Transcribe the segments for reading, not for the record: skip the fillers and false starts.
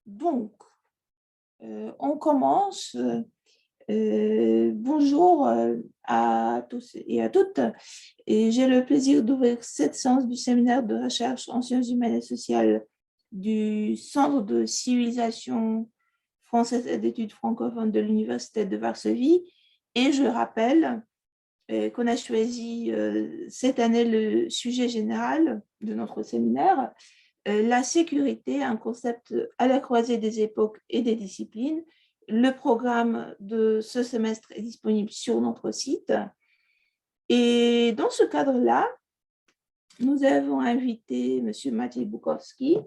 Donc, on commence. Bonjour à tous et à toutes. Et j'ai le plaisir d'ouvrir cette séance du séminaire de recherche en sciences humaines et sociales du Centre de civilisation française et d'études francophones de l'Université de Varsovie. Et je rappelle qu'on a choisi cette année le sujet général de notre séminaire, la sécurité, un concept à la croisée des époques et des disciplines. Le programme de ce semestre est disponible sur notre site. Et dans ce cadre-là, nous avons invité M. Maciej Bukowski,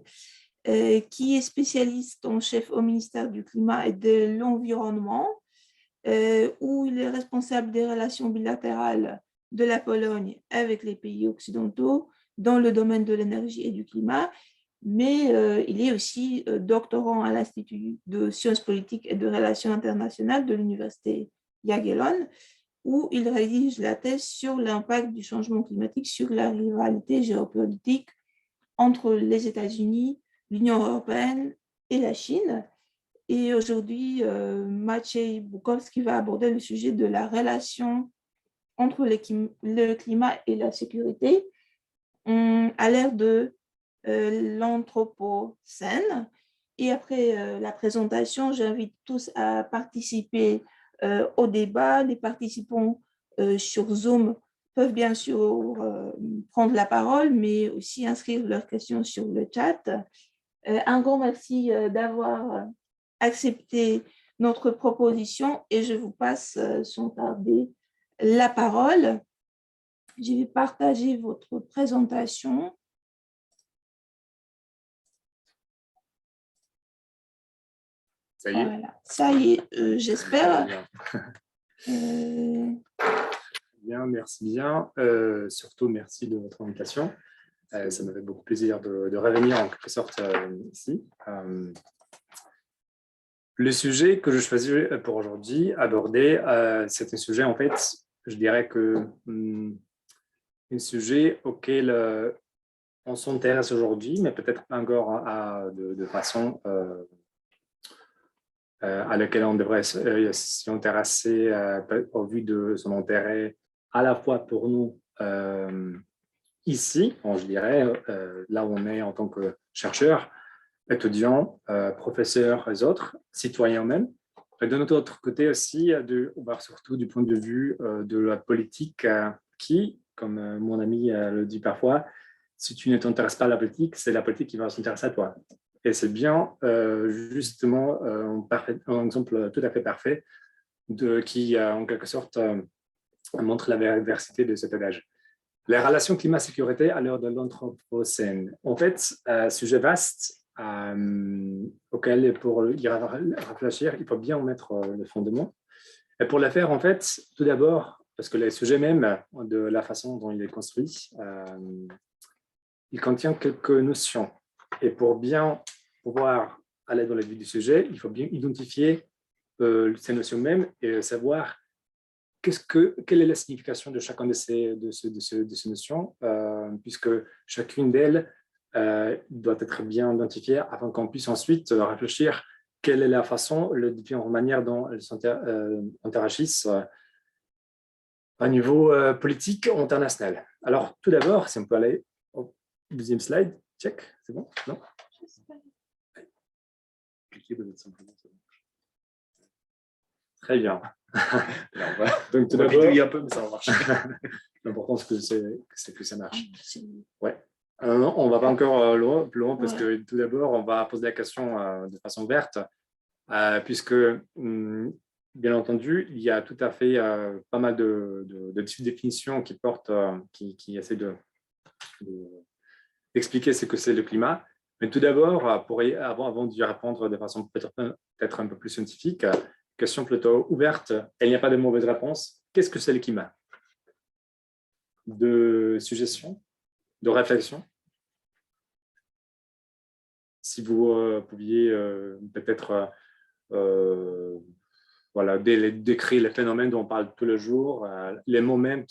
qui est spécialiste en chef au ministère du Climat et de l'Environnement, où il est responsable des relations bilatérales de la Pologne avec les pays occidentaux dans le domaine de l'énergie et du climat, mais il est aussi doctorant à l'Institut de sciences politiques et de relations internationales de l'Université Jagiellon, où il rédige la thèse sur l'impact du changement climatique sur la rivalité géopolitique entre les États-Unis, l'Union européenne et la Chine. Et aujourd'hui, Maciej Bukowski va aborder le sujet de la relation entre le climat et la sécurité à l'ère de l'Anthropocène. Et après la présentation, j'invite tous à participer au débat. Les participants sur Zoom peuvent bien sûr prendre la parole, mais aussi inscrire leurs questions sur le chat. Un grand merci d'avoir accepté notre proposition et je vous passe sans tarder la parole. Je vais partager votre présentation. Ça y est. Voilà, ça y est, j'espère. Bien, merci bien. Surtout, merci de votre invitation. Ça me fait beaucoup plaisir de revenir en quelque sorte ici. Le sujet que je choisis pour aujourd'hui aborder, c'est un sujet, en fait, je dirais que un sujet auquel on s'intéresse aujourd'hui, mais peut-être pas encore de façon à laquelle on devrait s'y intéresser au vu de son intérêt à la fois pour nous ici, je dirais, là où on est en tant que chercheur, étudiants, professeurs et autres, citoyens même. Et de notre autre côté aussi, surtout du point de vue de la politique qui, comme mon ami le dit parfois, si tu ne t'intéresses pas à la politique, c'est la politique qui va s'intéresser à toi. Et c'est bien justement un exemple tout à fait parfait qui, en quelque sorte, montre la diversité de cet adage. Les relations climat-sécurité à l'heure de l'Anthropocène. En fait, sujet vaste auquel, pour y réfléchir, il faut bien mettre le fondement. Et pour le faire, en fait, tout d'abord, parce que le sujet même, de la façon dont il est construit, il contient quelques notions. Et pour bien pouvoir aller dans le vif du sujet, il faut bien identifier ces notions même et savoir quelle est la signification de chacune de ces notions, puisque chacune d'elles doit être bien identifiée afin qu'on puisse ensuite réfléchir quelle est la façon, les différentes manières dont elles interagissent à niveau politique ou international. Alors, tout d'abord, si on peut aller au deuxième slide, check, c'est bon? Non? Cliquez simplement. Très bien. Donc, tout d'abord, un peu, mais ça va marcher. L'important, c'est que ça marche. Ouais. Non, on ne va pas encore plus loin parce que tout d'abord, on va poser la question de façon ouverte, puisque, bien entendu, il y a tout à fait pas mal de définitions qui portent, qui essaient d'expliquer ce que c'est le climat. Mais tout d'abord, avant d'y répondre de façon peut-être un peu plus scientifique, question plutôt ouverte, il n'y a pas de mauvaise réponse. Qu'est-ce que c'est le climat? De suggestions, de réflexion. Si vous pouviez peut-être décrire les phénomènes dont on parle tous les jours, les mots même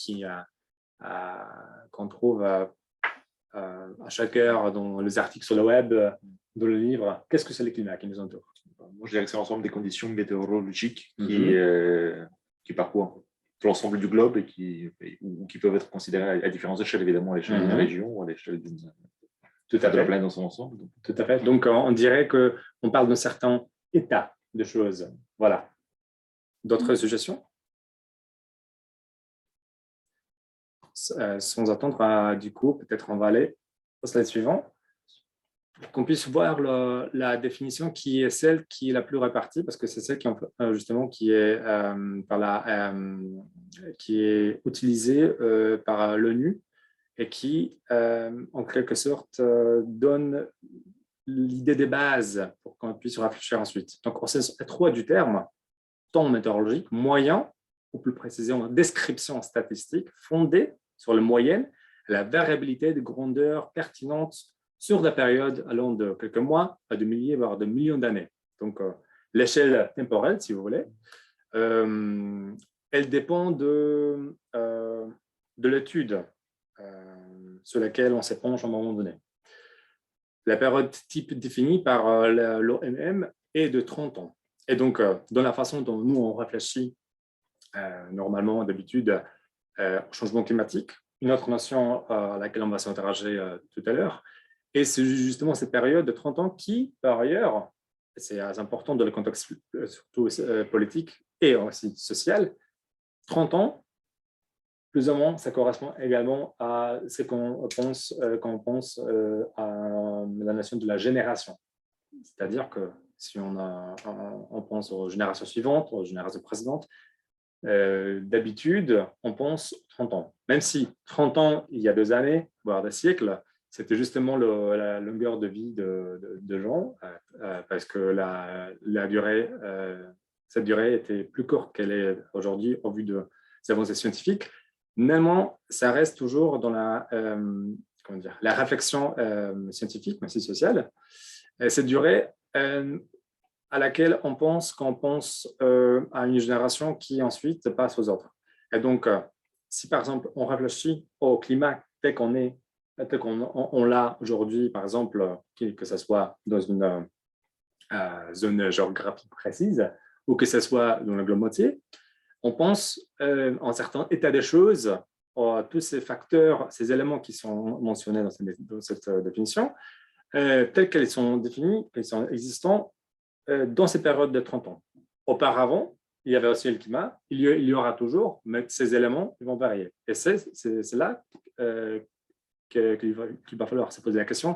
qu'on trouve à chaque heure dans les articles sur le web, dans le livre, qu'est-ce que c'est le climat qui nous entoure? Moi, je dirais que c'est l'ensemble des conditions météorologiques qui parcourent l'ensemble du globe et qui peuvent être considérées à différentes échelles, évidemment, à l'échelle d'une région ou à l'échelle de la planète dans son ensemble. Tout à fait. Donc, on dirait qu'on parle d'un certain état de choses. Voilà. D'autres suggestions? Sans attendre, du coup, peut-être on va aller au slide suivant, pour qu'on puisse voir la définition qui est celle qui est la plus répartie, parce que c'est celle qui, justement, qui est utilisée par l'ONU et qui, en quelque sorte, donne l'idée des bases pour qu'on puisse réfléchir ensuite. Donc, au sens étroit du terme, temps météorologique, moyen, ou plus précisément, description statistique fondée sur la moyenne, la variabilité de grandeur pertinente sur la période allant de quelques mois à de milliers, voire de millions d'années. Donc, l'échelle temporelle, si vous voulez, elle dépend de l'étude sur laquelle on s'épanche à un moment donné. La période type définie par l'OMM est de 30 ans. Et donc, dans la façon dont nous, on réfléchit normalement, d'habitude, au changement climatique, une autre notion à laquelle on va s'interroger tout à l'heure, et c'est justement cette période de 30 ans qui, par ailleurs, c'est important dans le contexte surtout politique et aussi social, 30 ans, plus ou moins, ça correspond également à ce qu'on pense quand on pense à la notion de la génération. C'est-à-dire que si on pense aux générations suivantes, aux générations précédentes, d'habitude, on pense 30 ans. Même si 30 ans, il y a 2 années, voire des siècles, c'était justement la longueur de vie de gens, parce que cette durée était plus courte qu'elle est aujourd'hui au vu des avancées scientifiques. Néanmoins, ça reste toujours dans la réflexion scientifique, mais aussi sociale. Cette durée à laquelle on pense quand on pense à une génération qui ensuite passe aux autres. Et donc, si par exemple on réfléchit au climat tel qu'on l'a aujourd'hui, par exemple, que ce soit dans une zone géographique précise ou que ce soit dans le globe entier, on pense en certain état des choses, tous ces facteurs, ces éléments qui sont mentionnés dans cette définition, tels qu'elles sont définies, qu'elles sont existants dans ces périodes de 30 ans. Auparavant, il y avait aussi le climat, il y aura toujours, mais ces éléments ils vont varier. Et c'est là qu'il va falloir se poser la question,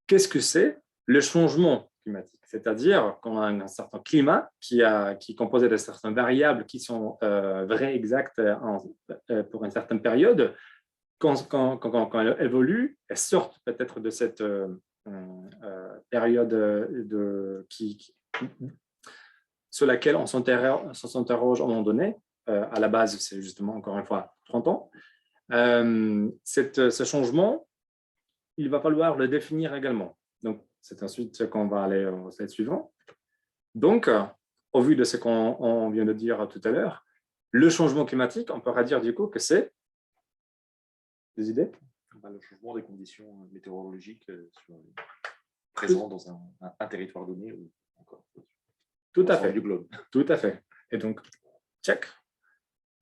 qu'est-ce que c'est le changement climatique? C'est-à-dire qu'on a un certain climat qui est composé de certaines variables qui sont vraies, exactes pour une certaine période. Quand elles évoluent, elles sortent peut-être de cette période sur laquelle on s'interroge à un moment donné. À la base, c'est justement, encore une fois, 30 ans. Ce changement, il va falloir le définir également. Donc, c'est ensuite qu'on va aller au slide suivant. Donc, au vu de ce qu'on vient de dire tout à l'heure, le changement climatique, on pourra dire du coup que c'est des idées? Le changement des conditions météorologiques présentes dans un territoire donné ou encore tout à fait du globe. Tout à fait. Et donc, check.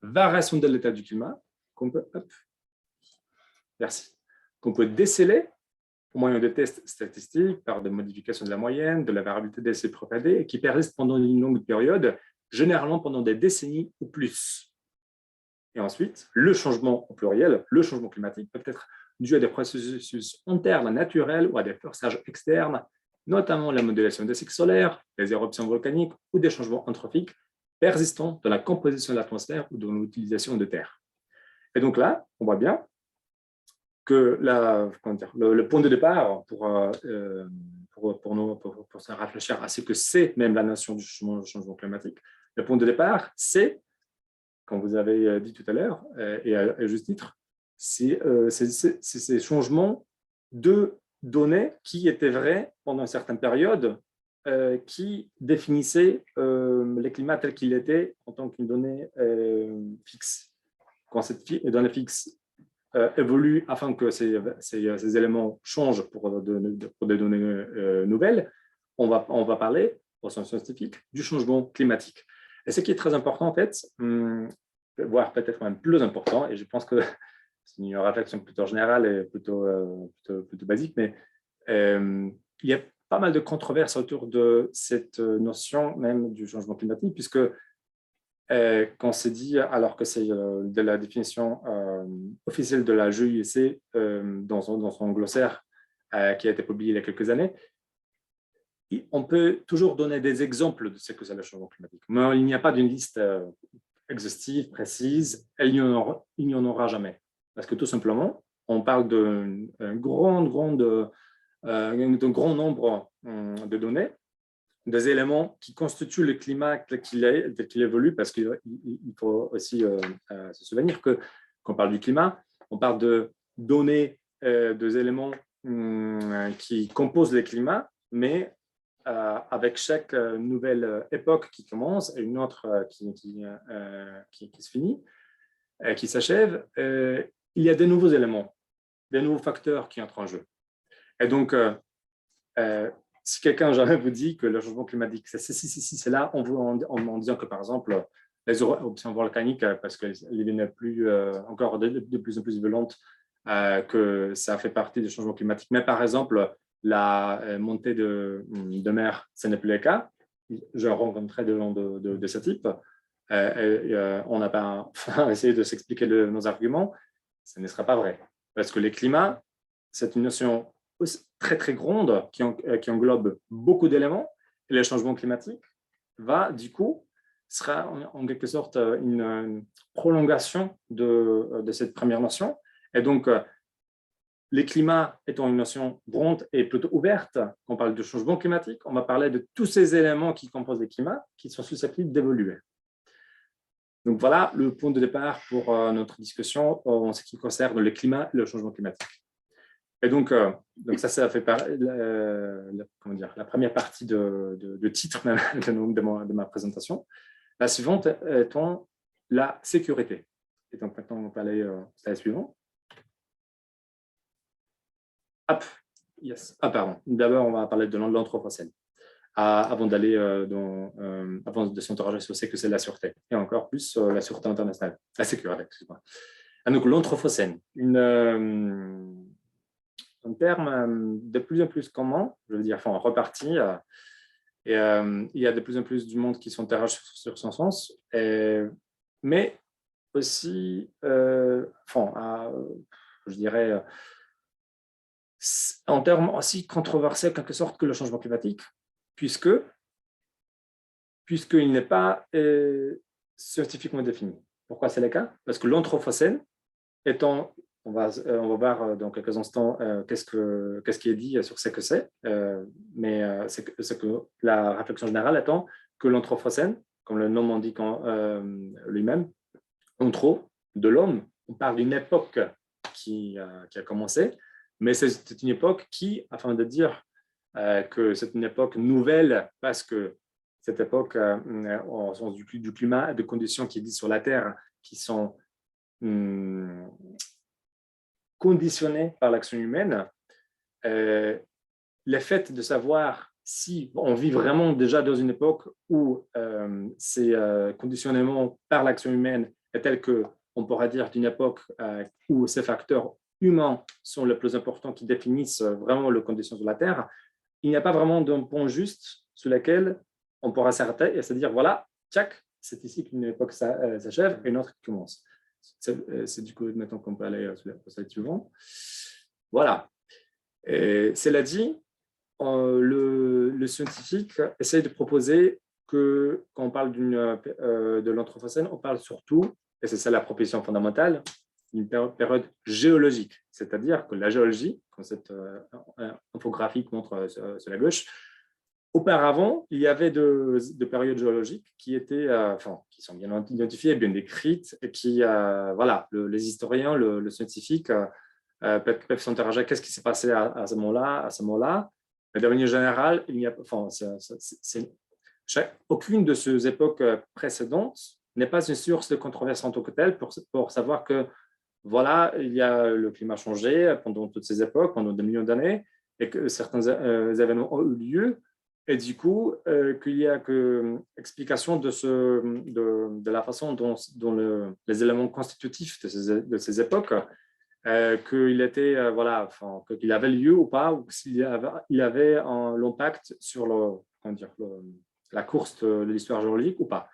Variation de l'état du climat qu'on peut, qu'on peut déceler au moyen de tests statistiques par des modifications de la moyenne, de la variabilité de ces propagés et qui persistent pendant une longue période, généralement pendant des décennies ou plus. Et ensuite, le changement au pluriel, le changement climatique peut être dû à des processus internes naturels ou à des forçages externes, notamment la modulation des cycles solaires, les éruptions volcaniques ou des changements anthropiques persistants dans la composition de l'atmosphère ou dans l'utilisation de terre. Et donc là, on voit bien que le point de départ pour se réfléchir à ce que c'est même la notion du changement climatique, le point de départ, c'est, comme vous avez dit tout à l'heure, et à juste titre, c'est ces changements de données qui étaient vrais pendant une certaine période, qui définissaient les climats tels qu'ils étaient en tant qu'une donnée fixe. Quand cette donnée fixe évoluent afin que ces éléments changent pour des données nouvelles, on va parler, au sens scientifique, du changement climatique. Et ce qui est très important, en fait, voire peut-être même plus important, et je pense que c'est une réflexion plutôt générale et plutôt basique, mais il y a pas mal de controverses autour de cette notion même du changement climatique, puisque quand c'est dit, alors que c'est de la définition officielle de la GIEC dans son glossaire qui a été publié il y a quelques années, on peut toujours donner des exemples de ce que c'est le changement climatique, mais il n'y a pas d'une liste exhaustive, précise, et il n'y en aura jamais. Parce que tout simplement, on parle d'un grand nombre de données, des éléments qui constituent le climat tel qu'il évolue, parce qu'il faut aussi se souvenir que quand on parle du climat, on parle de données, des éléments qui composent le climat, mais avec chaque nouvelle époque qui commence et une autre qui se finit, qui s'achève, il y a de nouveaux éléments, des nouveaux facteurs qui entrent en jeu. Et donc, si quelqu'un jamais vous dit que le changement climatique, c'est là, en disant que, par exemple, les éruptions volcaniques, parce qu'elles deviennent encore de plus en plus violentes, que ça fait partie du changement climatique. Mais par exemple, la montée de mer, ce n'est plus le cas. Je rencontrais des gens de ce type. On n'a pas essayé de s'expliquer nos arguments. Ce ne sera pas vrai. Parce que le climat, c'est une notion très, très grande qui englobe beaucoup d'éléments. Et le changement climatique sera en quelque sorte une prolongation de cette première notion. Et donc, le climat étant une notion grande et plutôt ouverte, quand on parle de changement climatique, on va parler de tous ces éléments qui composent le climat qui sont susceptibles d'évoluer. Donc voilà le point de départ pour notre discussion en ce qui concerne le climat et le changement climatique. Et donc ça fait la première partie de titre même de ma présentation. La suivante étant la sécurité. Et donc maintenant, on va aller au slide suivant. Pardon. D'abord, on va parler de l'anthropocène. Avant de s'interroger sur ce que c'est la sûreté, et encore plus la sûreté internationale, la sécurité, excuse-moi. Donc, l'anthropocène, un terme de plus en plus commun, je veux dire, reparti, et il y a de plus en plus du monde qui s'interroge sur son sens, mais aussi, je dirais, en termes aussi controversés, en quelque sorte, que le changement climatique, puisqu'il n'est pas scientifiquement défini. Pourquoi c'est le cas? Parce que l'anthropocène étant, on va voir dans quelques instants qu'est-ce qui est dit sur ce que c'est, mais c'est que la réflexion générale étant que l'anthropocène, comme le nom indique lui-même, anthro, de l'homme, on parle d'une époque qui a commencé, mais c'est une époque qui, afin de dire que c'est une époque nouvelle, parce que cette époque, au sens du climat et des conditions qui existent sur la Terre, qui sont conditionnées par l'action humaine, le fait de savoir si on vit vraiment déjà dans une époque où ces conditionnements par l'action humaine est tel qu'on pourra dire d'une époque où ces facteurs humains sont les plus importants qui définissent vraiment les conditions de la Terre, il n'y a pas vraiment d'un point juste sur lequel on pourra s'arrêter et se dire, voilà, tchac, c'est ici qu'une époque s'achève et une autre qui commence. C'est du coup maintenant qu'on peut aller sur la slide suivante. Voilà. Cela dit, le scientifique essaie de proposer que quand on parle de l'anthropocène, on parle surtout, et c'est ça la proposition fondamentale, une période géologique, c'est-à-dire que la géologie, comme cette infographie montre sur la gauche, auparavant, il y avait de périodes géologiques qui étaient, qui sont bien identifiées, bien décrites, et qui, les historiens, le scientifique peuvent s'interroger qu'est-ce qui s'est passé à ce moment-là. Mais de manière générale, il n'y a, aucune de ces époques précédentes n'est pas une source de controverse en tant que telle pour savoir que voilà, il y a le climat changé pendant toutes ces époques, pendant des millions d'années, et que certains événements ont eu lieu, et du coup, qu'il y a que explication de la façon dont les éléments constitutifs de ces époques, qu'il était, enfin, qu'il avait lieu ou pas, ou s'il il avait l'impact sur la course de l'histoire géologique ou pas.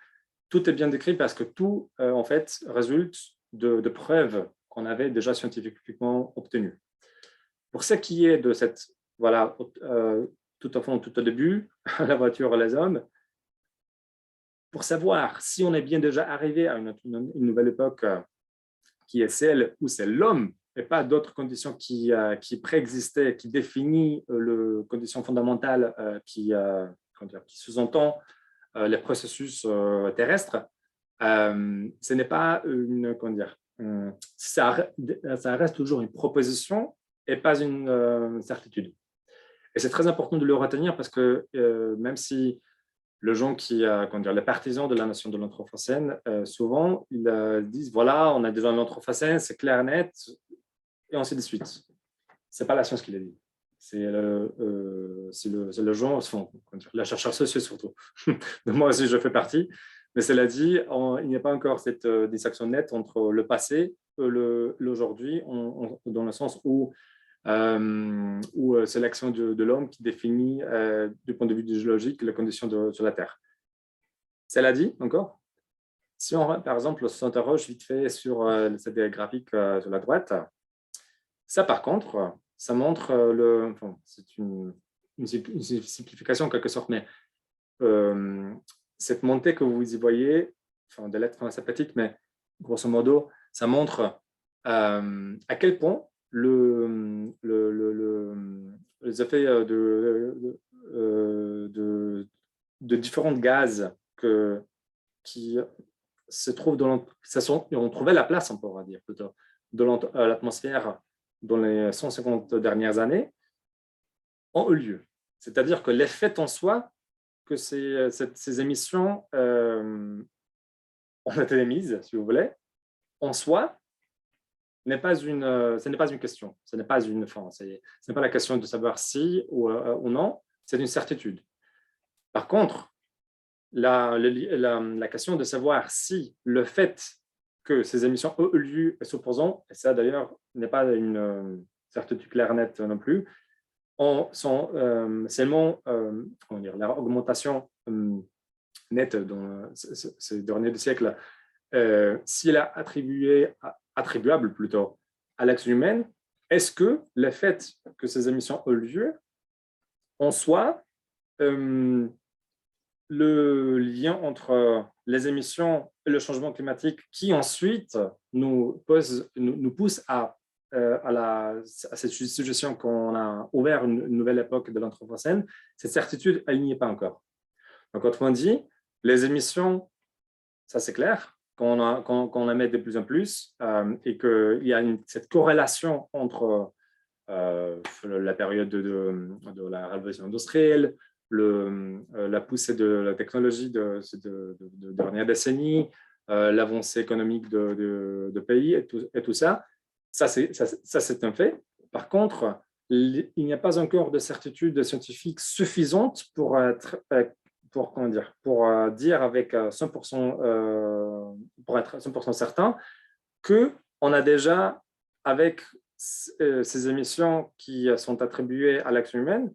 Tout est bien décrit parce que tout, en fait, résulte de preuves qu'on avait déjà scientifiquement obtenues. Pour ce qui est de cette, voilà, tout au début, la voiture et les hommes, pour savoir si on est bien déjà arrivé à une nouvelle époque qui est celle où c'est l'homme et pas d'autres conditions qui préexistaient, qui définissent les conditions fondamentales qui sous-entend les processus terrestres, ce n'est pas une, comment dire, ça reste toujours une proposition et pas une certitude. Et c'est très important de le retenir parce que même si les gens les partisans de la notion de l'anthropocène, souvent, ils disent, voilà, on a déjà l'anthropocène, c'est clair, net, et ainsi de suite. Ce n'est pas la science qui l'a dit. C'est le genre, enfin, la chercheur sociaux surtout. De moi aussi, je fais partie. Mais cela dit, il n'y a pas encore cette distinction nette entre le passé et l'aujourd'hui, dans le sens où c'est l'action de l'homme qui définit, du point de vue géologique, les conditions sur la Terre. Cela dit, encore, si on, par exemple, s'interroge vite fait sur cette graphique sur la droite, ça, par contre, ça montre enfin, c'est une simplification en quelque sorte, mais cette montée que vous y voyez, enfin, des lettres sympathiques, mais grosso modo, ça montre à quel point les effets de différents gaz qui se trouvent on trouvait la place, on pourra dire plutôt, de l'atmosphère dans les 150 dernières années, ont eu lieu. C'est-à-dire que l'effet en soi que ces émissions ont été émises, si vous voulez, en soi, ce n'est pas une question. Ce n'est pas la question de savoir si ou non, c'est une certitude. Par contre, la question de savoir si le fait que ces émissions ont eu lieu est supposons, et ça d'ailleurs n'est pas une certitude claire nette non plus, sont seulement la augmentation nette dans ces derniers siècles, si elle est attribuable plutôt à l'action humaine, est-ce que le fait que ces émissions ont lieu en soi, le lien entre les émissions et le changement climatique qui ensuite nous pousse à cette suggestion qu'on a ouvert une nouvelle époque de l'Anthropocène, cette certitude, elle n'y est pas encore. Donc, autrement dit, les émissions, ça c'est clair, qu'on en émet de plus en plus et qu'il y a cette corrélation entre la période de la révolution industrielle, la poussée de la technologie de dernières décennies, l'avancée économique de pays et tout ça. Ça, c'est un fait. Par contre, il n'y a pas encore de certitude scientifique suffisante pour dire avec 100%, pour être 100% certain qu'on a déjà, avec ces émissions qui sont attribuées à l'action humaine,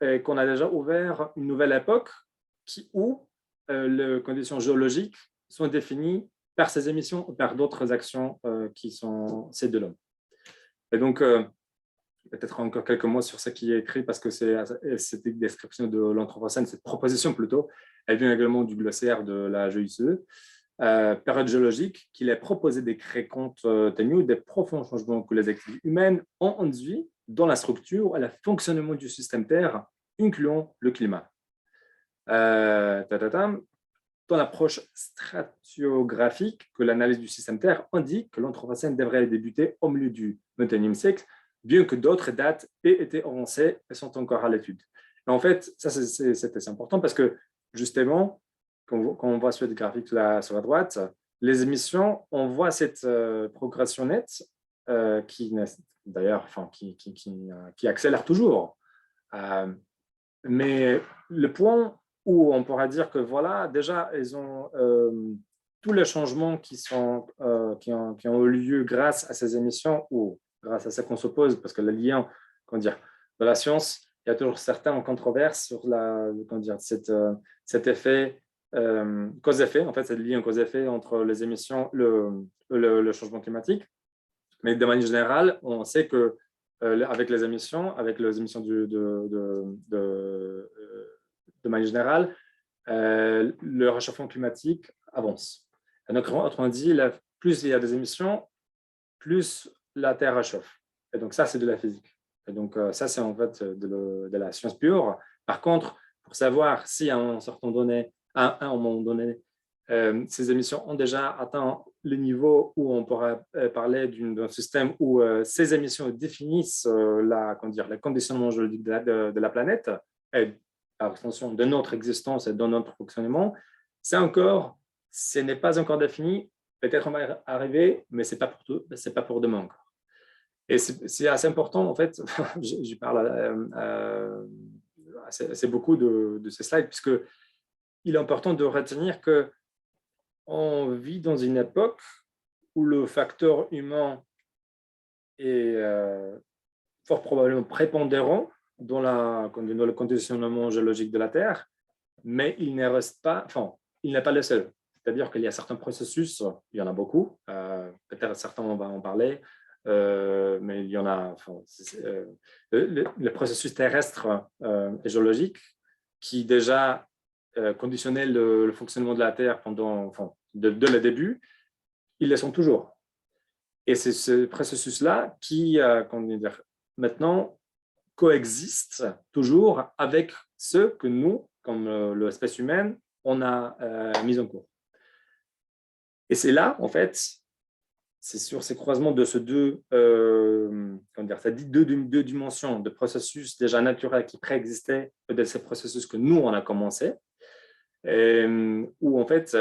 et qu'on a déjà ouvert une nouvelle époque où les conditions géologiques sont définies par ces émissions ou par d'autres actions qui sont celles de l'homme. Et donc, peut-être encore quelques mots sur ce qui est écrit, parce que cette description de l'Anthropocène, cette proposition plutôt, elle vient également du glossaire de la GICE, période géologique, qu'il est proposé de créer compte tenu des profonds changements que les activités humaines ont induits dans la structure et le fonctionnement du système Terre, incluant le climat. Dans l'approche stratigraphique que l'analyse du système Terre indique que l'Anthropocène devrait débuter au milieu du XXIe siècle, bien que d'autres dates aient été avancées et sont encore à l'étude. En fait, ça c'est important parce que justement, quand on voit sur le graphique là, sur la droite, les émissions, on voit cette progression nette d'ailleurs, qui accélère toujours. Mais le point où on pourra dire que voilà, déjà, ils ont tous les changements qui ont eu lieu grâce à ces émissions ou grâce à ce qu'on s'oppose, parce que le lien, comment dire, de la science, il y a toujours certaines controverses sur cet effet cause-effet. En fait, c'est lié un cause-effet entre les émissions, le changement climatique. Mais de manière générale, on sait que avec les émissions de manière générale, le réchauffement climatique avance. Donc, autrement dit, plus il y a des émissions, plus la Terre réchauffe. Et donc, ça, c'est de la physique. Et donc, ça, c'est en fait de la science pure. Par contre, pour savoir si à un moment donné, ces émissions ont déjà atteint le niveau où on pourra parler d'un système où ces émissions définissent le conditionnement géologique de la planète et par extension de notre existence et de notre fonctionnement, ce n'est pas encore défini. Peut-être on va arriver, mais ce n'est pas pour demain encore. Et c'est assez important, en fait, je parle assez beaucoup de ces slides, puisqu'il est important de retenir qu'on vit dans une époque où le facteur humain est fort probablement prépondérant dans le conditionnement géologique de la Terre, mais il n'est pas le seul. C'est-à-dire qu'il y a certains processus, il y en a beaucoup, peut-être certains on va en parler, mais il y en a, le processus terrestre et géologique qui déjà conditionnait le fonctionnement de la Terre dès le début, ils le sont toujours. Et c'est ce processus-là qui, maintenant, coexiste toujours avec ceux que nous, comme l'espèce humaine, on a mis en cours. Et c'est là, en fait, c'est sur ces croisements de ces deux dimensions de processus déjà naturels qui préexistaient, de ces processus que nous, on a commencé, où, en fait,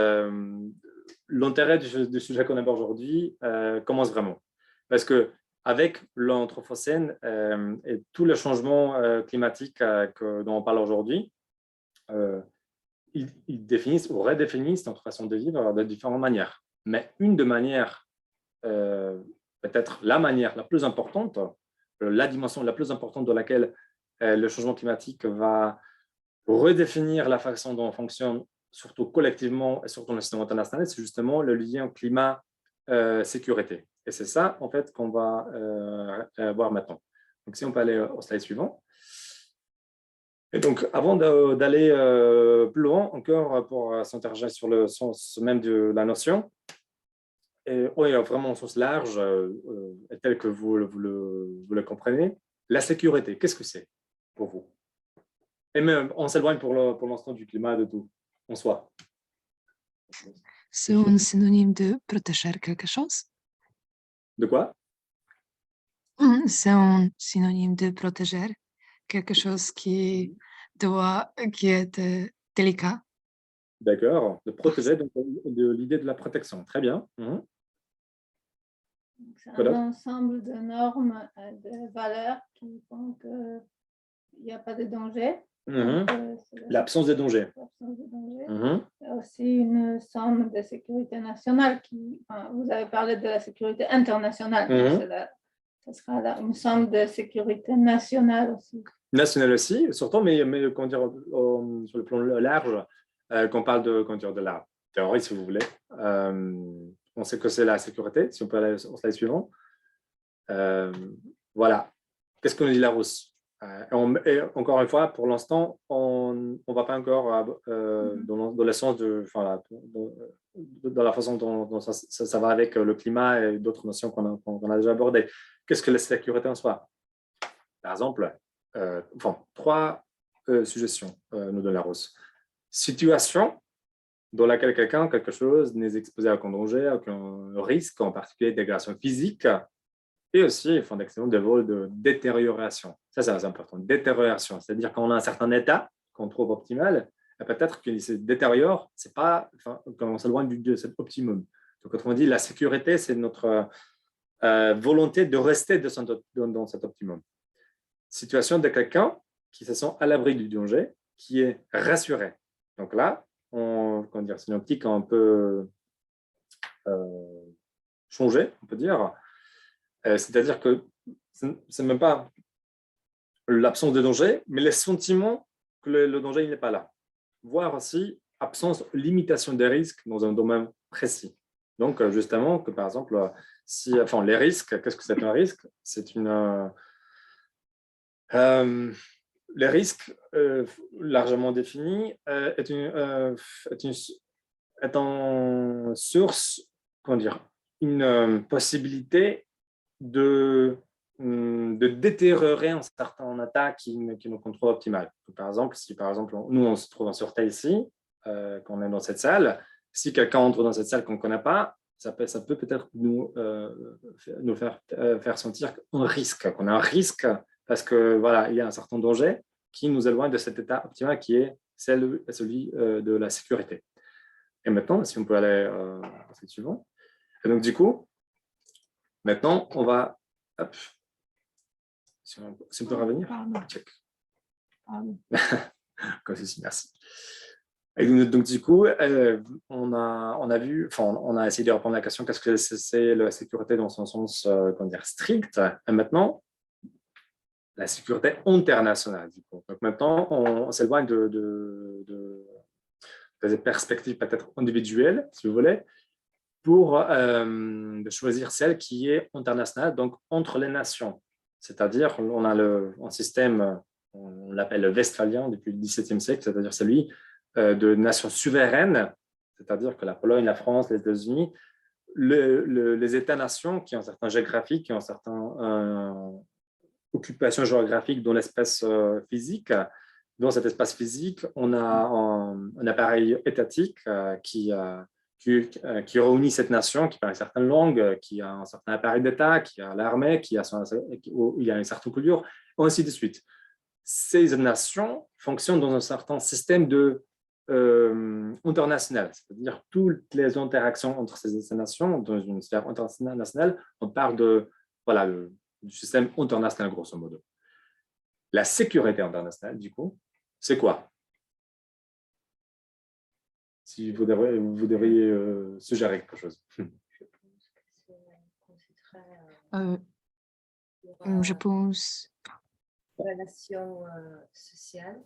l'intérêt du sujet qu'on aborde aujourd'hui commence vraiment. Parce qu'avec l'Anthropocène et tous les changements climatiques dont on parle aujourd'hui, ils définissent ou redéfinissent notre façon de vivre de différentes manières. Mais une des manières, peut-être la manière la plus importante, la dimension la plus importante dans laquelle le changement climatique va redéfinir la façon dont on fonctionne, surtout collectivement et surtout dans le système international, c'est justement le lien climat-sécurité. Et c'est ça, en fait, qu'on va voir maintenant. Donc, si on peut aller au slide suivant. Et donc, avant d'aller plus loin encore pour s'interroger sur le sens même de la notion, oui, vraiment au sens large, tel que vous le comprenez, la sécurité, qu'est-ce que c'est pour vous? Et même, on s'éloigne pour l'instant du climat, de tout, en soi. C'est un synonyme de protéger quelque chose? De quoi? C'est un synonyme de protéger quelque chose qui est délicat. D'accord, de protéger, donc de l'idée de la protection. Très bien. C'est un ensemble de normes, de valeurs qui font qu'il n'y a pas de danger. L'absence de danger. Il y a aussi une somme de sécurité nationale vous avez parlé de la sécurité internationale. Ce sera là une somme de sécurité nationale aussi. Nationale aussi, surtout, mais comment dire, sur le plan large, qu'on parle de la théorie, si vous voulez. On sait que c'est la sécurité, si on peut aller au slide suivant. Voilà. Qu'est-ce que nous dit Larousse? Et encore une fois, pour l'instant, on ne va pas encore dans le sens dans la façon dont ça va avec le climat et d'autres notions qu'on a déjà abordées. Qu'est-ce que la sécurité en soi? Par exemple, trois suggestions nous donne Larousse. Situation dans laquelle quelque chose n'est exposé à aucun danger, à aucun risque, en particulier d'agression physique, et aussi des vols de détérioration. Ça, c'est important. Détérioration, c'est-à-dire qu'on a un certain état qu'on trouve optimal, et peut-être qu'il se détériore, c'est pas quand on s'éloigne de cet optimum. Donc, autrement dit, la sécurité, c'est notre volonté de rester dans cet optimum. Situation de quelqu'un qui se sent à l'abri du danger, qui est rassuré. Donc là, c'est une optique un peu changée, on peut dire. C'est-à-dire que ce n'est même pas l'absence de danger, mais le sentiment que le danger n'est pas là. Voire aussi absence, limitation des risques dans un domaine précis. Donc, justement, que par exemple, les risques, qu'est-ce que c'est un risque? C'est les risques, largement définis, est en source, comment dire, une possibilité de détériorer un certain état qui nous contrôle optimal. Donc, par exemple, si par exemple, nous, on se trouve en sûreté ici, qu'on est dans cette salle, si quelqu'un entre dans cette salle qu'on ne connaît pas, ça peut peut-être nous faire sentir un risque, qu'on a un risque parce que voilà, il y a un certain danger qui nous éloigne de cet état optimal qui est celui de la sécurité. Et maintenant, si on peut aller au slide suivant. Et donc, du coup, maintenant, on va... Hop. Si on peut revenir. Check. Comme ceci, merci. Et donc, du coup, on a essayé de répondre à la question qu'est-ce que c'est la sécurité dans son sens strict. Et maintenant, la sécurité internationale. Du coup. Donc maintenant, on s'éloigne des perspectives peut-être individuelles, si vous voulez, pour de choisir celle qui est internationale, donc entre les nations. C'est-à-dire, on a un système, on l'appelle le westphalien depuis le XVIIe siècle, c'est-à-dire celui de nations souveraines, c'est-à-dire que la Pologne, la France, les États-Unis, les États-nations qui ont certains géographiques, qui ont certains occupation géographique dans l'espace physique. Dans cet espace physique, on a un appareil étatique qui réunit cette nation, qui parle certaines langues, qui a un certain appareil d'État, qui a l'armée, il y a une certaine culture, ainsi de suite. Ces nations fonctionnent dans un certain système international, c'est-à-dire toutes les interactions entre ces nations dans une sphère internationale, on parle du système international, grosso modo. La sécurité internationale, du coup, c'est quoi? Si vous devriez suggérer quelque chose. Je pense relations sociales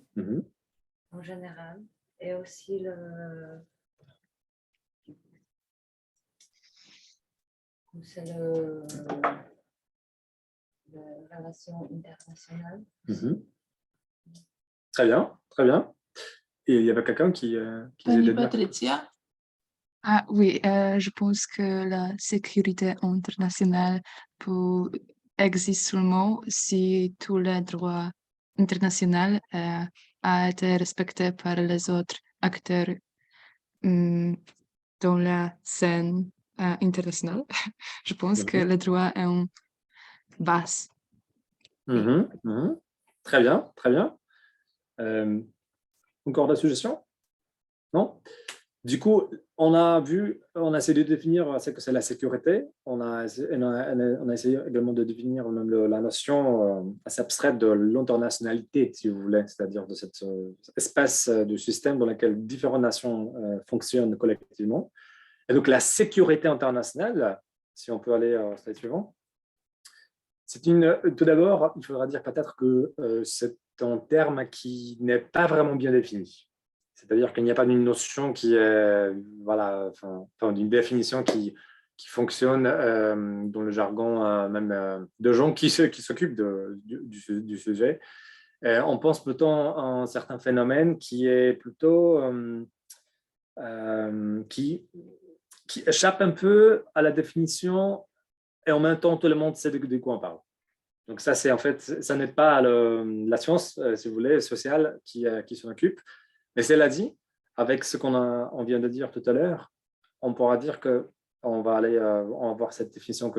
en général et aussi la relation internationale. Très bien, très bien. Et il y avait quelqu'un qui Patricia? Ah oui, je pense que la sécurité internationale existe seulement si tous les droits internationaux ont été respectés par les autres acteurs dans la scène internationale. Je pense que le droit est une base. Très bien, très bien. Encore des suggestions? Non? Du coup, on a essayé de définir ce que c'est la sécurité. On a essayé également de définir même la notion assez abstraite de l'internationalité, si vous voulez, c'est-à-dire de cet espace du système dans lequel différentes nations fonctionnent collectivement. Et donc, la sécurité internationale, si on peut aller au slide suivant, tout d'abord, il faudra dire peut-être que c'est un terme qui n'est pas vraiment bien défini. C'est-à-dire qu'il n'y a pas d'une notion qui est, d'une définition qui fonctionne dans le jargon même de gens qui s'occupent du sujet. On pense plutôt à un certain phénomène qui est plutôt qui échappe un peu à la définition et en même temps tout le monde sait de quoi on parle. Donc ça, c'est en fait, ça n'est pas la science, si vous voulez, sociale qui s'en occupe. Mais cela dit, avec ce on vient de dire tout à l'heure, on pourra dire qu'on va aller on va voir cette définition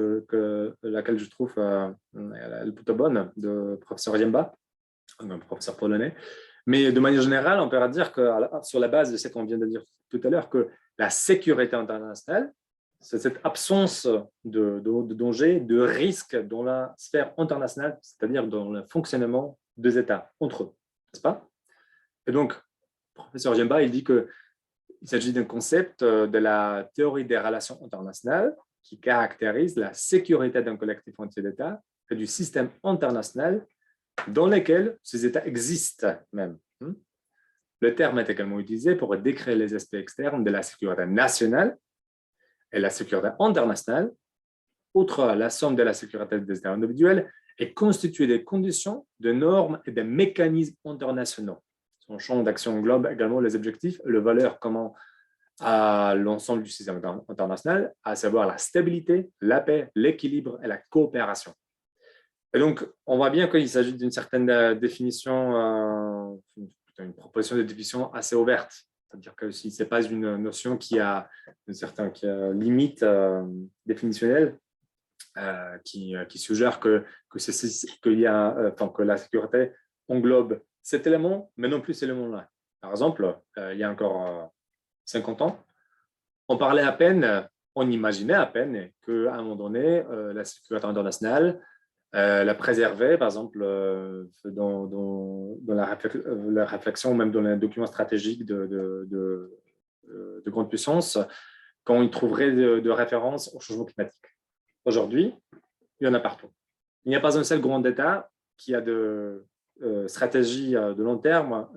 laquelle je trouve elle est plutôt bonne, de professeur Jemba, un professeur polonais. Mais de manière générale, on pourra dire que sur la base de ce qu'on vient de dire tout à l'heure, que la sécurité internationale, c'est cette absence de danger, de risque dans la sphère internationale, c'est-à-dire dans le fonctionnement des États entre eux, n'est-ce pas? Et donc, le professeur Jemba, il dit qu'il s'agit d'un concept de la théorie des relations internationales qui caractérise la sécurité d'un collectif entier d'États et du système international dans lequel ces États existent même. Le terme est également utilisé pour décrire les aspects externes de la sécurité nationale et la sécurité internationale, outre la somme de la sécurité des États individuels, est constituée des conditions, de normes et des mécanismes internationaux. Son champ d'action englobe également les objectifs et les valeurs communs à l'ensemble du système international, à savoir la stabilité, la paix, l'équilibre et la coopération. Et donc, on voit bien qu'il s'agit d'une certaine définition, une proposition de définition assez ouverte. C'est-à-dire que si ce n'est pas une notion qui a une certaine limite définitionnelle, qui suggère que la sécurité englobe cet élément, mais non plus cet élément-là. Par exemple, il y a encore 50 ans, on parlait à peine, on imaginait à peine qu'à un moment donné, la sécurité internationale la préserver, par exemple, dans la réflexion, même dans les documents stratégiques de grandes puissances, quand ils trouveraient de référence au changement climatique. Aujourd'hui, il y en a partout. Il n'y a pas un seul grand État qui a de stratégie de long terme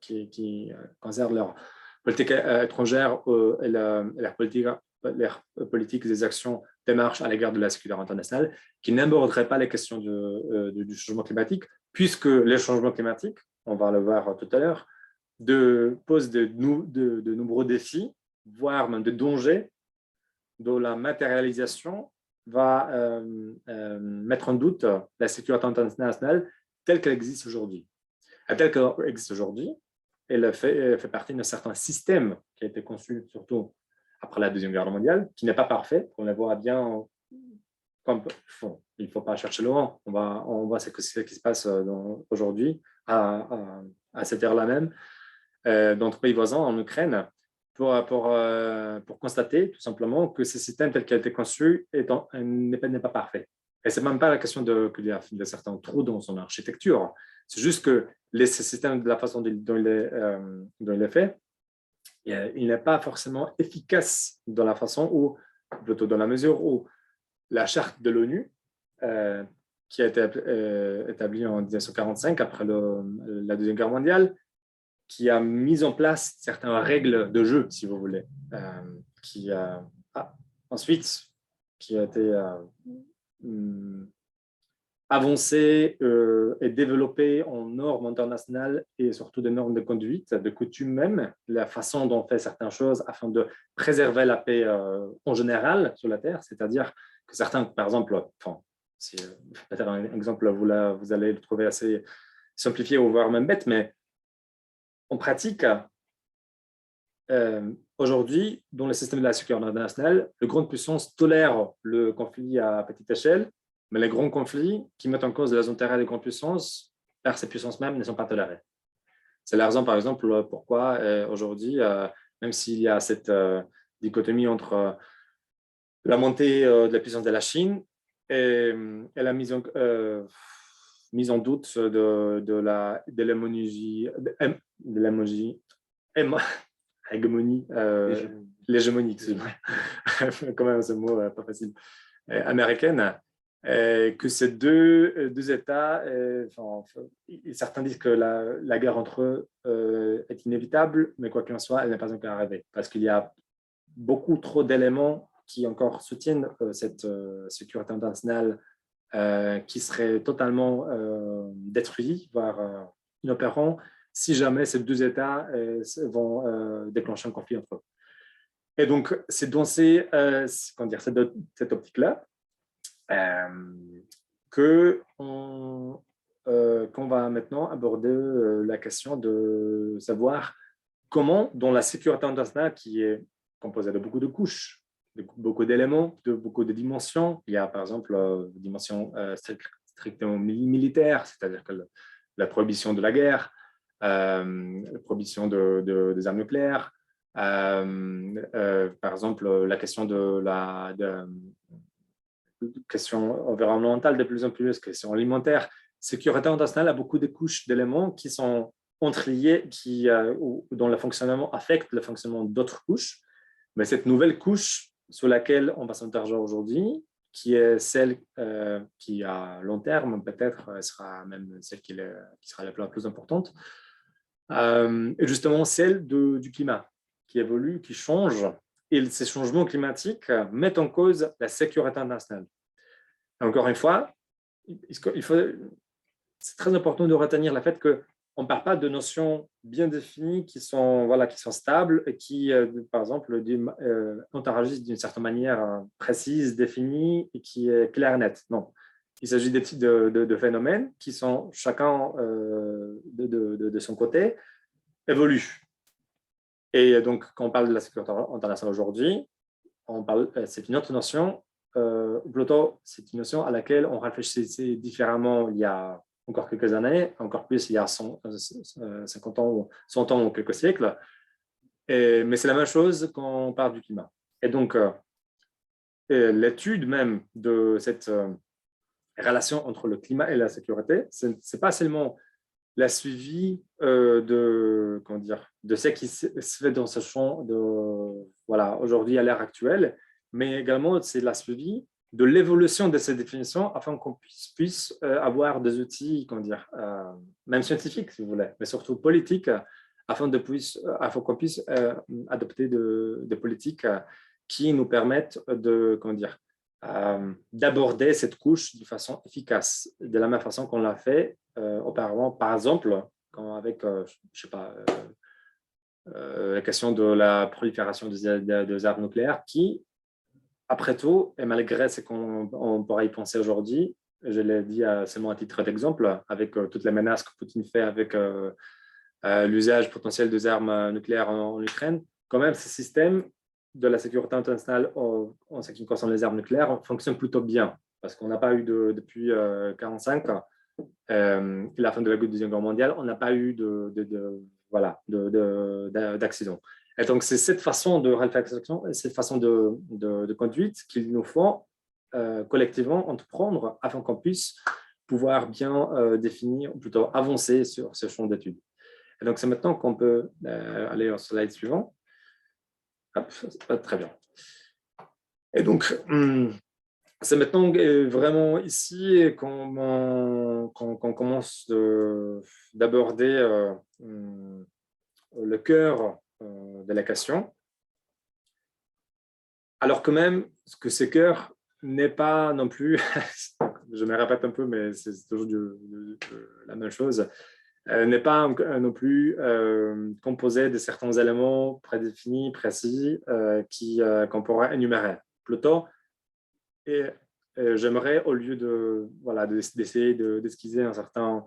qui concerne leur politique étrangère et leur politique des actions démarches à l'égard de la sécurité internationale, qui n'aborderait pas les questions du changement climatique, puisque les changements climatiques, on va le voir tout à l'heure, posent de nombreux défis, voire même de dangers, dont la matérialisation va mettre en doute la sécurité internationale telle qu'elle existe aujourd'hui. Et telle qu'elle existe aujourd'hui, elle fait partie d'un certain système qui a été conçu surtout après la Deuxième Guerre mondiale, qui n'est pas parfait, on le voit bien, il ne faut pas chercher loin, on voit ce qui se passe aujourd'hui à cette ère-là même, dans notre pays voisin, en Ukraine, pour constater tout simplement que ce système tel qu'il a été conçu n'est pas parfait. Et ce n'est même pas la question qu'il y a certains trous dans son architecture, c'est juste que ce système, de la façon dont il est fait, il n'est pas forcément efficace dans la façon où, plutôt dans la mesure où la charte de l'ONU, qui a été établie en 1945 après la Deuxième Guerre mondiale, qui a mis en place certaines règles de jeu, si vous voulez, ensuite qui a été avancé et développé en normes internationales et surtout des normes de conduite, de coutume même, la façon dont on fait certaines choses afin de préserver la paix en général sur la Terre, c'est-à-dire que certains, par exemple, peut-être un exemple, vous allez le trouver assez simplifié ou voire même bête, mais en pratique, aujourd'hui, dans le système de la sécurité internationale, les grandes puissances tolèrent le conflit à petite échelle, mais les grands conflits qui mettent en cause les intérêts des grandes puissances, par ces puissances même, ne sont pas tolérés. C'est la raison, par exemple, pourquoi aujourd'hui, même s'il y a cette dichotomie entre la montée de la puissance de la Chine et la mise en doute de l'hégémonie, quand même ce mot pas facile, américaine, que ces deux États, certains disent que la guerre entre eux est inévitable, mais quoi qu'il en soit, elle n'est pas encore arrivée, parce qu'il y a beaucoup trop d'éléments qui encore soutiennent cette sécurité internationale qui serait totalement détruit, voire inopérant, si jamais ces deux États vont déclencher un conflit entre eux. Et donc, c'est dans cette optique-là qu'on va maintenant aborder la question de savoir comment, dans la sécurité internationale qui est composée de beaucoup de couches, de beaucoup d'éléments, de beaucoup de dimensions. Il y a par exemple une dimension strictement militaire, c'est-à-dire que la prohibition de la guerre, la prohibition des armes nucléaires, Par exemple, la question de question environnementale de plus en plus, question alimentaire. Sécurité internationale a beaucoup de couches d'éléments qui sont entreliés, dont le fonctionnement affecte le fonctionnement d'autres couches. Mais cette nouvelle couche sur laquelle on va s'interroger aujourd'hui, qui est celle qui, à long terme, peut-être, sera même celle qui sera la plus importante, est justement celle du climat, qui évolue, qui change. Et ces changements climatiques mettent en cause la sécurité internationale. Encore une fois, c'est très important de retenir le fait qu'on ne parle pas de notions bien définies qui sont stables et qui, par exemple, interagissent d'une certaine manière précise, définie et qui est claire et nette. Non. Il s'agit des types de phénomènes qui sont chacun de son côté évoluent. Et donc, quand on parle de la sécurité internationale aujourd'hui, c'est une autre notion, ou plutôt c'est une notion à laquelle on réfléchissait différemment il y a encore quelques années, encore plus il y a 50 ans, 100 ans ou quelques siècles. Mais c'est la même chose quand on parle du climat. Et donc, l'étude même de cette relation entre le climat et la sécurité, ce n'est pas seulement la suivi de ce qui se fait dans ce champ aujourd'hui à l'heure actuelle, mais également c'est la suivi de l'évolution de ces définitions afin qu'on puisse avoir des outils, même scientifiques si vous voulez, mais surtout politiques, afin qu'on puisse adopter des politiques qui nous permettent d'aborder cette couche de façon efficace, de la même façon qu'on l'a fait auparavant, par exemple, avec, la question de la prolifération des armes nucléaires, qui, après tout, et malgré ce qu'on pourrait y penser aujourd'hui, je l'ai dit seulement à titre d'exemple, avec toutes les menaces que Poutine fait avec l'usage potentiel des armes nucléaires en Ukraine, quand même, ce système de la sécurité internationale en ce qui concerne les armes nucléaires fonctionne plutôt bien, parce qu'on n'a pas eu depuis 1945, la fin de la Deuxième Guerre mondiale, on n'a pas eu d'accident. Et donc, c'est cette façon de réflexion, cette façon de conduite qu'il nous faut collectivement entreprendre afin qu'on puisse pouvoir bien définir, ou plutôt avancer sur ce champ d'études. Et donc, c'est maintenant qu'on peut aller au slide suivant. Très bien. Et donc, c'est maintenant vraiment ici qu'on commence d'aborder le cœur de la question. Alors que même que ce cœur n'est pas non plus, je me répète un peu, mais c'est toujours la même chose, n'est pas non plus composé de certains éléments prédéfinis, précis, qu'on pourrait énumérer. Plutôt, j'aimerais, au lieu d'essayer d'esquisser un certain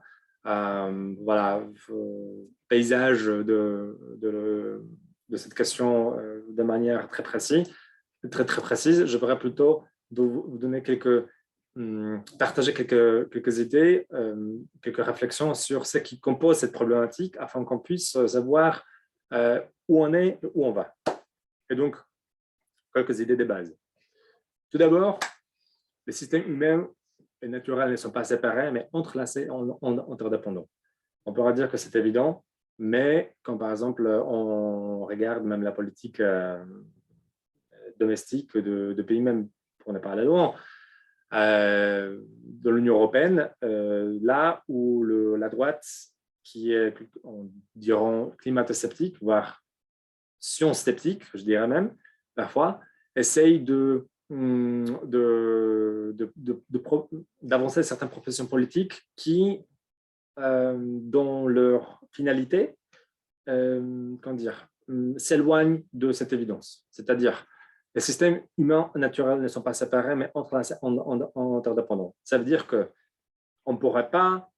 paysage de cette question de manière très précise, j'aimerais plutôt vous donner partager quelques idées, quelques réflexions sur ce qui compose cette problématique afin qu'on puisse savoir où on est et où on va. Et donc, quelques idées de base. Tout d'abord, les systèmes humains et naturels ne sont pas séparés, mais entrelacés, interdépendants. On pourra dire que c'est évident, mais quand par exemple, on regarde même la politique domestique de pays, même pour ne pas aller loin, de l'Union européenne, là où la droite, qui est, on dirait, climato-sceptique, voire science-sceptique, je dirais même, parfois, essaye d'avancer certaines professions politiques qui, dans leur finalité, s'éloignent de cette évidence. C'est-à-dire, les systèmes humains naturels ne sont pas séparés, mais interdépendants. Ça veut dire qu'on ne pourrait pas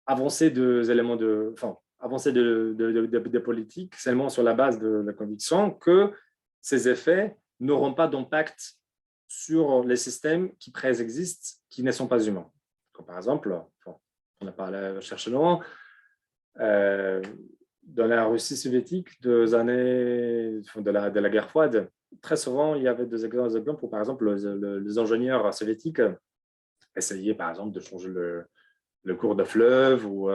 avancer des éléments avancer de politique seulement sur la base de la conviction que ces effets n'auront pas d'impact sur les systèmes qui préexistent, qui ne sont pas humains. Comme par exemple, on n'a pas à chercher loin, il dans la Russie soviétique de la guerre froide, très souvent, il y avait des exemples où, par exemple, les ingénieurs soviétiques essayaient, par exemple, de changer le cours de fleuve ou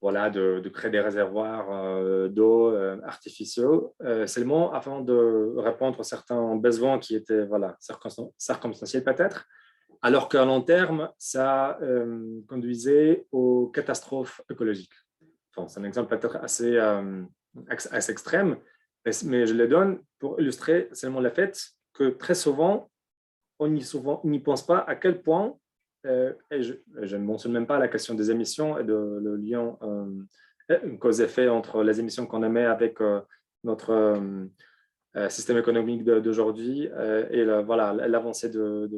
voilà, de créer des réservoirs d'eau artificiaux, seulement afin de répondre à certains besoins qui étaient voilà, circonstanciels peut-être, alors qu'à long terme, ça conduisait aux catastrophes écologiques. Enfin, c'est un exemple peut-être assez extrême, mais je le donne pour illustrer seulement le fait que très souvent, on n'y pense pas à quel point, et je ne mentionne même pas la question des émissions et le lien cause-effet entre les émissions qu'on émet avec notre système économique d'aujourd'hui et voilà, l'avancée de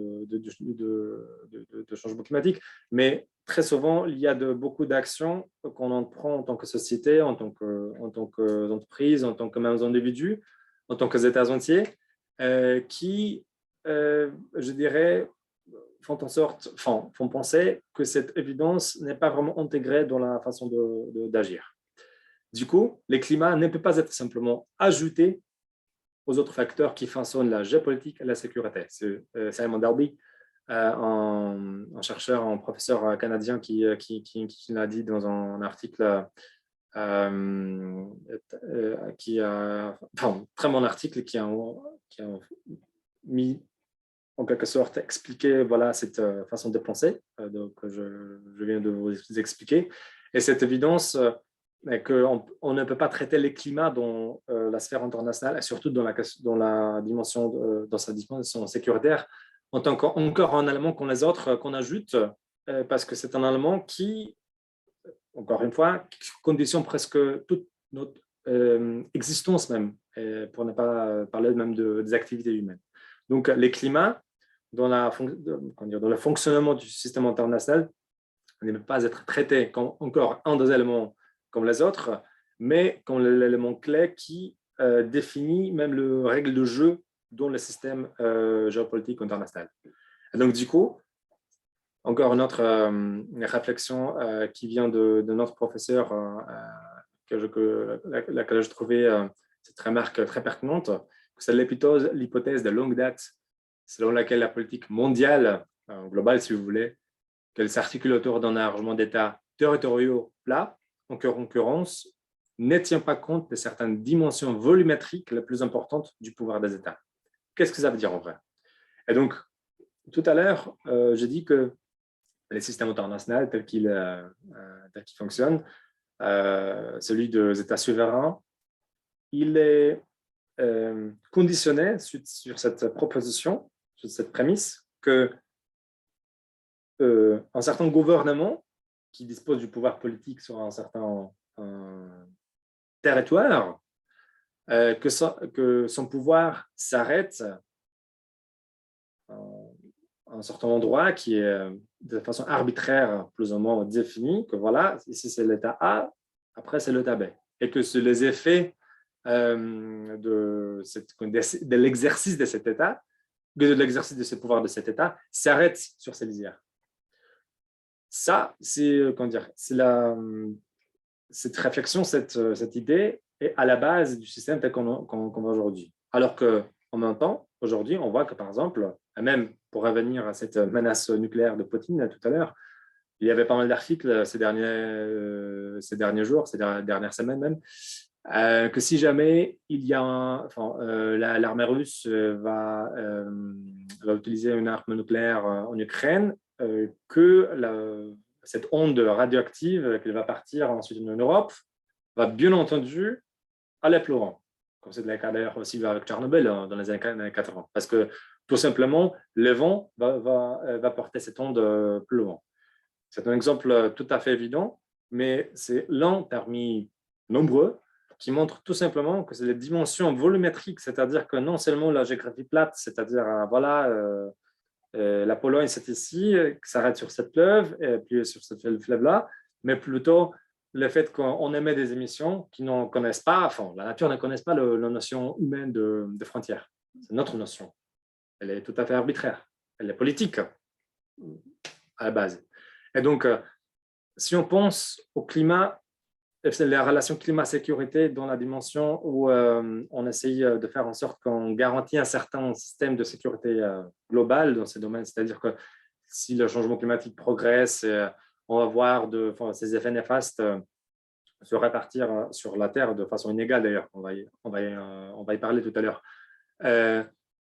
changement climatique. Mais très souvent, il y a beaucoup d'actions qu'on entreprend en tant que société, en tant qu'entreprise, en tant que même individu, en tant qu'États entiers, qui, je dirais, font penser que cette évidence n'est pas vraiment intégrée dans la façon d'agir. Du coup, le climat ne peut pas être simplement ajouté aux autres facteurs qui façonnent la géopolitique et la sécurité. C'est Simon Darby, un chercheur, un professeur canadien qui l'a dit dans un article très bon article qui a mis en quelque sorte expliquer voilà, cette façon de penser donc je viens de vous expliquer. Et cette évidence qu'on ne peut pas traiter les climats dans la sphère internationale et surtout dans sa dimension sécuritaire en tant qu'encore un élément qu'on les autres qu'on ajoute parce que c'est un élément qui, encore une fois, conditionne presque toute notre existence même, pour ne pas parler même des activités humaines. Donc, les climats, dans le fonctionnement du système international, ne peuvent pas être traités comme encore un des éléments comme les autres, mais comme l'élément clé qui définit même les règles de jeu dans le système géopolitique international. Et donc, du coup, encore une autre réflexion qui vient de notre professeur, laquelle je trouvais cette remarque très pertinente, c'est l'hypothèse de longue date selon laquelle la politique mondiale, globale si vous voulez, qu'elle s'articule autour d'un arrangement d'États territoriaux plats, en concurrence, ne tient pas compte de certaines dimensions volumétriques les plus importantes du pouvoir des États. Qu'est-ce que ça veut dire en vrai? Et donc, tout à l'heure, j'ai dit que les systèmes internationaux tels qu'ils fonctionnent, celui des États souverains, il est conditionné sur cette proposition, sur cette prémisse, que un certain gouvernement qui dispose du pouvoir politique sur un certain territoire, que son pouvoir s'arrête à un certain endroit qui est de façon arbitraire plus ou moins défini, que voilà, ici c'est l'état A, après c'est l'état B. Et que les effets de l'exercice de cet état, de l'exercice de ce pouvoir de cet état, s'arrêtent sur ces lisières. Ça, c'est cette réflexion, cette idée est à la base du système tel qu'on voit aujourd'hui. Alors qu'en même temps, aujourd'hui, on voit que, par exemple, même pour revenir à cette menace nucléaire de Poutine tout à l'heure, il y avait pas mal d'articles ces derniers jours, ces dernières semaines même, que si jamais il y a l'armée russe va utiliser une arme nucléaire en Ukraine, que cette onde radioactive qui va partir ensuite en Europe va bien entendu aller plus loin, comme c'est le cas d'ailleurs aussi avec Tchernobyl dans les années 80, parce que tout simplement, le vent va porter cette onde plus loin. C'est un exemple tout à fait évident, mais c'est l'un parmi nombreux qui montre tout simplement que c'est les dimensions volumétriques, c'est-à-dire que non seulement la géographie plate, c'est-à-dire voilà, la Pologne c'est ici, qui s'arrête sur cette fleuve, et puis sur cette fleuve-là, mais plutôt le fait qu'on émet des émissions qui ne connaissent pas, enfin, la nature ne connaît pas la notion humaine de frontières. C'est notre notion. Elle est tout à fait arbitraire. Elle est politique à la base. Et donc, si on pense au climat c'est la relation climat-sécurité dans la dimension où on essaye de faire en sorte qu'on garantit un certain système de sécurité globale dans ces domaines. C'est-à-dire que si le changement climatique progresse, on va voir ces effets néfastes se répartir sur la Terre de façon inégale d'ailleurs. On va y parler tout à l'heure.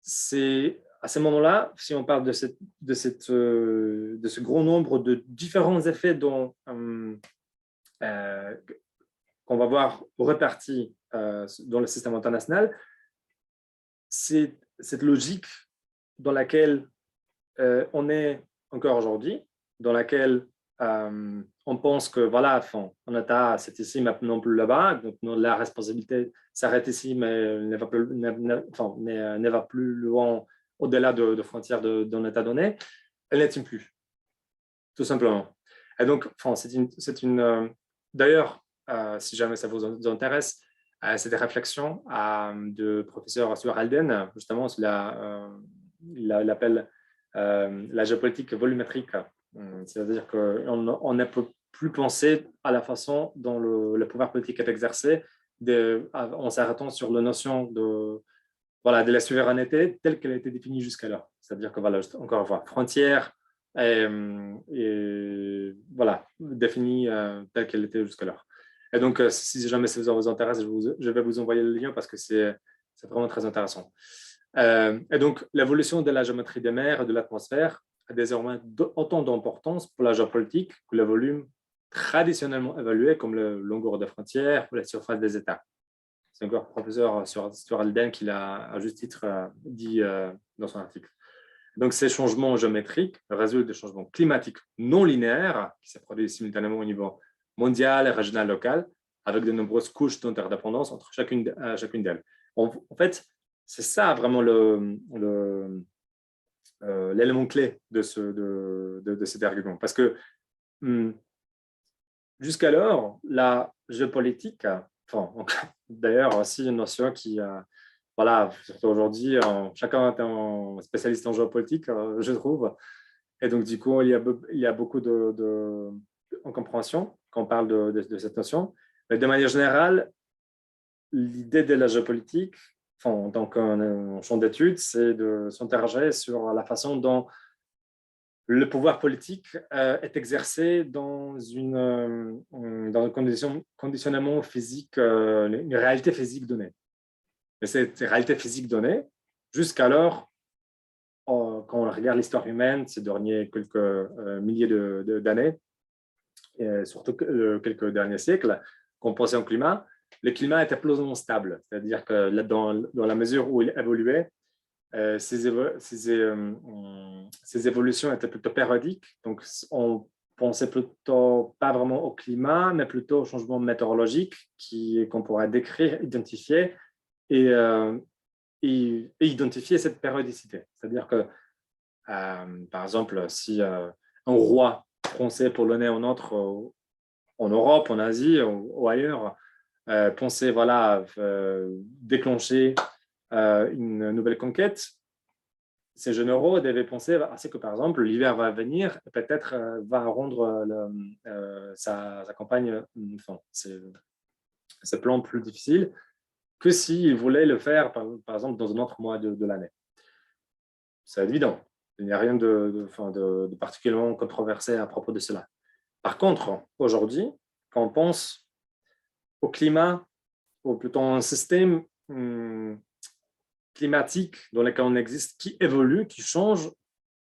C'est à ce moment-là, si on parle de ce gros nombre de différents effets qu'on va voir répartis dans le système international, c'est cette logique dans laquelle on est encore aujourd'hui, dans laquelle on pense que voilà, on est c'est ici, maintenant plus là-bas, donc la responsabilité s'arrête ici, mais ne va plus loin au-delà de frontières d'un État donné, elle n'estime plus, tout simplement. Et donc, d'ailleurs, si jamais ça vous intéresse, c'est des réflexions de professeur Stuart Alden, justement, il appelle la géopolitique volumétrique. C'est-à-dire qu'on ne peut plus penser à la façon dont le pouvoir politique est exercé en s'arrêtant sur la notion de la souveraineté telle qu'elle a été définie jusqu'alors. C'est-à-dire que, encore une fois, frontière et définie telle qu'elle était jusqu'alors. Et donc, si jamais ça vous intéresse, je vais vous envoyer le lien parce que c'est vraiment très intéressant. Et donc, l'évolution de la géométrie des mers et de l'atmosphère a désormais autant d'importance pour la géopolitique que le volume traditionnellement évalué comme la longueur des frontières ou la surface des États. C'est encore le professeur Stuart Alden qui l'a à juste titre dit dans son article. Donc, ces changements géométriques résultent de changements climatiques non linéaires qui se produisent simultanément au niveau mondial, régional, local, avec de nombreuses couches d'interdépendance entre chacune d'elles. En fait, c'est ça vraiment l'élément clé de cet argument. Parce que jusqu'alors, la géopolitique, d'ailleurs aussi une notion qui, surtout aujourd'hui, chacun est un spécialiste en géopolitique, je trouve. Et donc, du coup, il y a beaucoup de compréhension quand on parle de cette notion. Mais de manière générale, l'idée de la géopolitique, en tant qu'un champ d'études, c'est de s'interroger sur la façon dont le pouvoir politique est exercé dans un conditionnement physique, une réalité physique donnée. Et cette réalité physique donnée, jusqu'alors, quand on regarde l'histoire humaine ces derniers quelques milliers d'années, et surtout quelques derniers siècles, quand on pensait au climat, le climat était plausible stable, c'est-à-dire que dans la mesure où il évoluait, ces évolutions étaient plutôt périodiques. Donc, on pensait plutôt pas vraiment au climat, mais plutôt au changement météorologique qu'on pourrait décrire, identifier et identifier cette périodicité. C'est-à-dire que, par exemple, si un roi français polonais ou un autre en Europe, en Asie ou ailleurs, pensait déclencher une nouvelle conquête, ces généraux devaient penser que, par exemple, l'hiver va venir et peut-être va rendre sa campagne, ses plans plus difficiles que s'ils voulaient le faire, par exemple, dans un autre mois de l'année. C'est évident. Il n'y a rien de particulièrement controversé à propos de cela. Par contre, aujourd'hui, quand on pense au climat, ou plutôt un système climatique dans lequel on existe, qui évolue, qui change,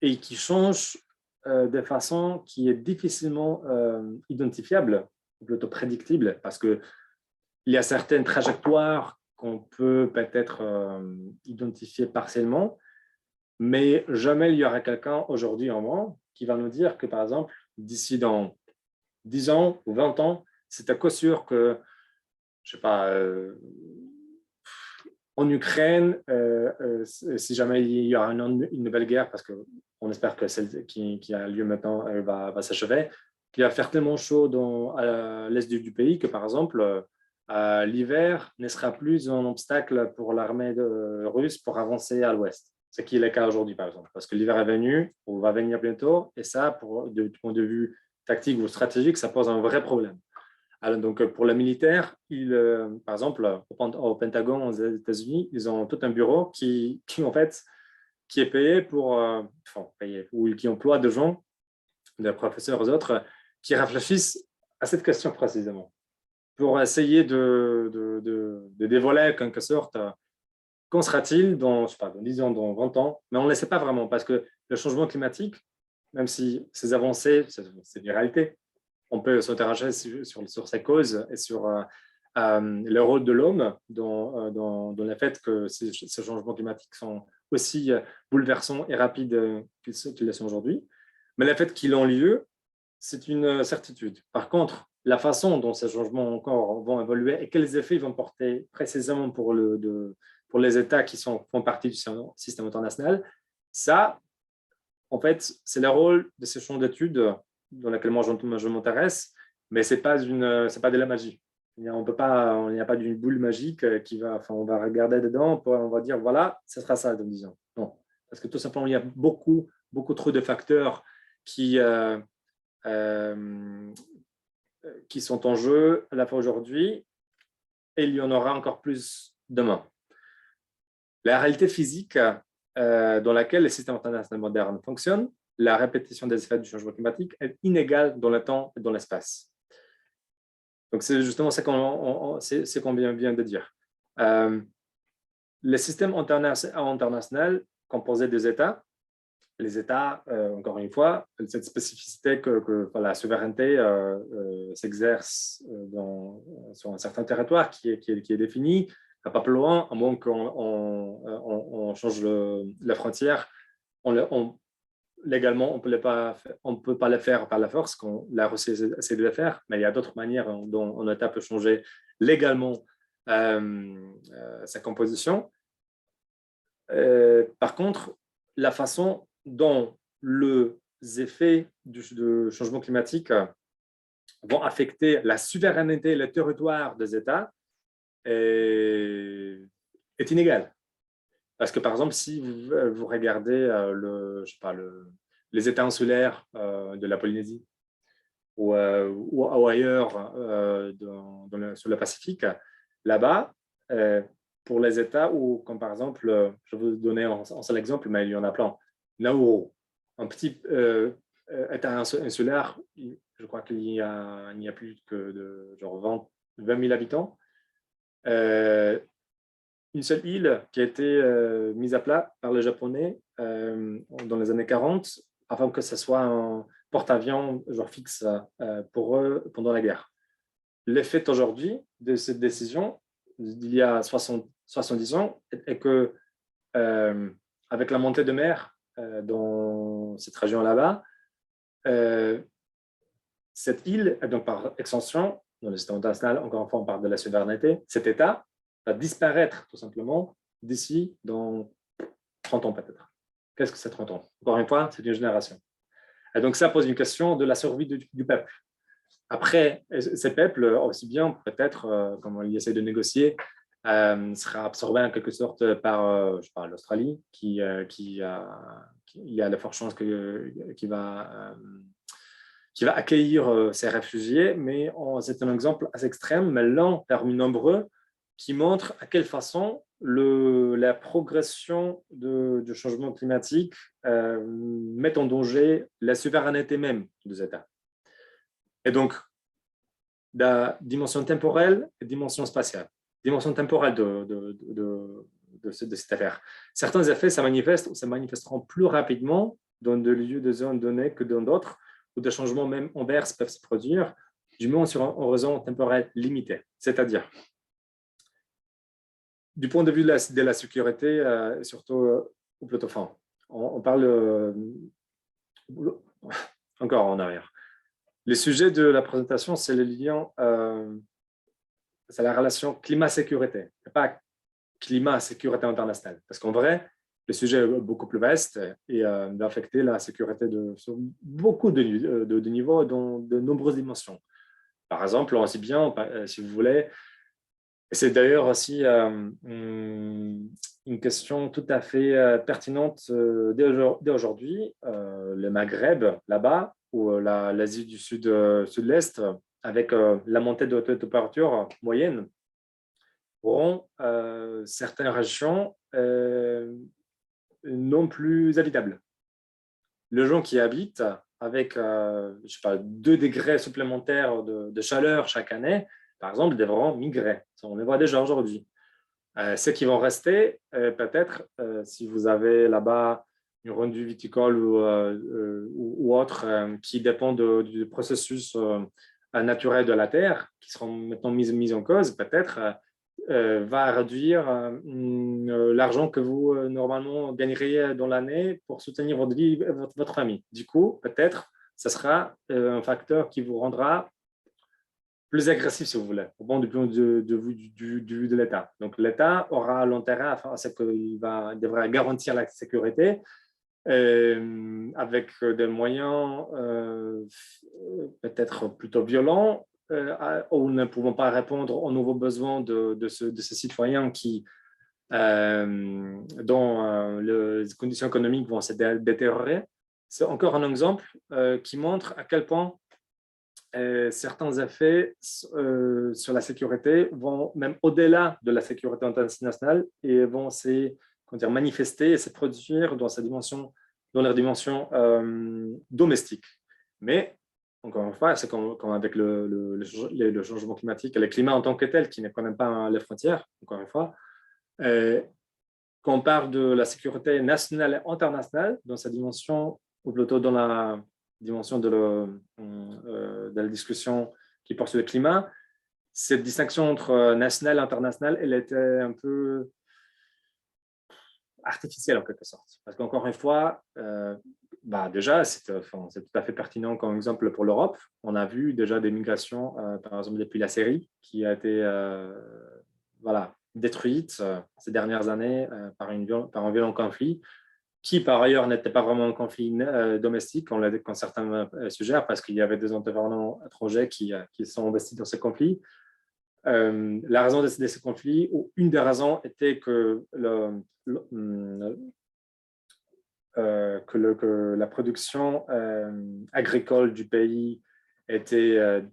et qui change de façon qui est difficilement identifiable, ou plutôt prédictible, parce qu'il y a certaines trajectoires qu'on peut peut-être identifier partiellement, mais jamais il y aura quelqu'un aujourd'hui en moins qui va nous dire que, par exemple, d'ici dans 10 ans ou 20 ans, c'est à coup sûr que, je ne sais pas, en Ukraine, si jamais il y aura une nouvelle guerre, parce qu'on espère que celle qui a lieu maintenant va s'achever, qu'il va faire tellement chaud à l'est du pays que, par exemple, l'hiver ne sera plus un obstacle pour l'armée russe pour avancer à l'ouest. Ce qui est le cas aujourd'hui, par exemple, parce que l'hiver est venu, ou va venir bientôt, et ça, du point de vue tactique ou stratégique, ça pose un vrai problème. Alors, donc, pour le militaire, par exemple, au Pentagone, aux États-Unis, ils ont tout un bureau qui en fait, qui est payé ou qui emploie des gens, des professeurs et autres, qui réfléchissent à cette question précisément, pour essayer de dévoiler en quelque sorte qu'en sera-t-il dans, je sais pas, dans 10 ans, dans 20 ans, mais on ne le sait pas vraiment, parce que le changement climatique, même si ces avancées, c'est une réalité, on peut s'interroger sur ses causes et sur le rôle de l'homme dans le fait que ces changements climatiques sont aussi bouleversants et rapides qu'ils le sont aujourd'hui. Mais le fait qu'ils ont lieu, c'est une certitude. Par contre, la façon dont ces changements encore vont évoluer et quels effets ils vont porter précisément pour les États qui font partie du système international, ça, en fait, c'est le rôle de ces champs d'études dans lesquels moi je m'intéresse, mais ce n'est pas de la magie. Il n'y a pas d'une boule magique on va regarder dedans, on va dire, voilà, ce sera ça dans 10 ans. Non, parce que tout simplement, il y a beaucoup trop de facteurs qui sont en jeu à la fois aujourd'hui, et il y en aura encore plus demain. La réalité physique dans laquelle les systèmes internationaux modernes fonctionnent, la répétition des effets du changement climatique est inégale dans le temps et dans l'espace. Donc, c'est justement ce qu'on vient de dire. Les systèmes internationaux composés des États, les États, encore une fois, cette spécificité que la souveraineté s'exerce sur un certain territoire qui est défini, pas plus loin, à moins qu'on change la frontière, légalement, on ne peut pas le faire par la force, quand la Russie essaie de le faire, mais il y a d'autres manières dont un État peut changer légalement sa composition. Par contre, la façon dont les effets du changement climatique vont affecter la souveraineté et le territoire des États est inégale. Parce que, par exemple, si vous regardez les États insulaires de la Polynésie ou ailleurs sur le Pacifique, là-bas, pour les États où, comme par exemple, je vais vous donner un seul exemple, mais il y en a plein, Nauru, un petit État insulaire, je crois qu'il n'y a plus que de genre 20 000 habitants. Une seule île qui a été mise à plat par les Japonais dans les années 40 afin que ce soit un porte-avions genre fixe pour eux pendant la guerre. L'effet aujourd'hui de cette décision, il y a 70 ans, est que avec la montée de mer dans cette région là-bas, cette île, donc par extension, dans le système international, encore une fois, on parle de la souveraineté, cet État va disparaître tout simplement d'ici dans 30 ans peut-être. Qu'est-ce que c'est 30 ans? Encore une fois, c'est une génération. Et donc ça pose une question de la survie du peuple. Après, ces peuples, aussi bien peut-être, comme ils essaient de négocier, sera absorbé en quelque sorte par l'Australie, qui a de fortes chances qui va accueillir ces réfugiés, mais c'est un exemple assez extrême, mais lent parmi nombreux, qui montre à quelle façon la progression du changement climatique met en danger la souveraineté même des États. Et donc, la dimension temporelle et dimension spatiale. Dimension temporelle de cette affaire. Certains effets se manifesteront plus rapidement dans des lieux de zones données que dans d'autres, où des changements même inverses peuvent se produire, du moins sur un horizon temporel limité. C'est-à-dire, du point de vue de la sécurité, surtout au plutôt fin, on parle encore en arrière. Le sujet de la présentation, c'est le lien, c'est la relation climat-sécurité, pas climat-sécurité internationale. Parce qu'en vrai, le sujet est beaucoup plus vaste et va affecter la sécurité sur beaucoup de niveaux, dans de nombreuses dimensions. Par exemple, aussi bien, si vous voulez, et c'est d'ailleurs aussi une question tout à fait pertinente dès aujourd'hui, le Maghreb, là-bas, ou l'Asie du Sud-Est, avec la montée de la température moyenne, auront certaines régions non plus habitables. Les gens qui habitent avec je sais pas, 2 degrés supplémentaires de chaleur chaque année, par exemple, devront migrer. On les voit déjà aujourd'hui. Ceux qui vont rester, peut-être, si vous avez là-bas une rendue viticole ou autre qui dépend du processus naturel de la terre, qui seront maintenant mis en cause, peut-être va réduire l'argent que vous normalement gagneriez dans l'année pour soutenir votre vie et votre famille. Du coup, peut-être, ce sera un facteur qui vous rendra plus agressif, si vous voulez, au point de vue de l'État. Donc, l'État aura l'intérêt à ce qu'il devra garantir la sécurité avec des moyens peut-être plutôt violents ou ne pouvant pas répondre aux nouveaux besoins de ces citoyens dont les conditions économiques vont se détériorer. C'est encore un exemple qui montre à quel point certains effets sur la sécurité vont même au-delà de la sécurité internationale et vont se manifester et se produire dans leur dimension domestique. Mais, encore une fois, c'est comme avec le changement climatique et le climat en tant que tel, qui ne connaît pas les frontières, encore une fois. Quand on parle de la sécurité nationale et internationale, dans sa dimension, ou plutôt dans la dimension de la discussion qui porte sur le climat, cette distinction entre national et international, elle était un peu artificielle en quelque sorte. Parce qu'encore une fois, déjà, c'est tout à fait pertinent comme exemple pour l'Europe. On a vu déjà des migrations, par exemple depuis la Syrie, qui a été détruite ces dernières années par un violent conflit, qui par ailleurs n'était pas vraiment un conflit domestique, on l'a dit quand certains suggèrent, parce qu'il y avait des intervenants étrangers qui sont investis dans ces conflits. La raison de ces conflits, ou une des raisons, était que la production agricole du pays était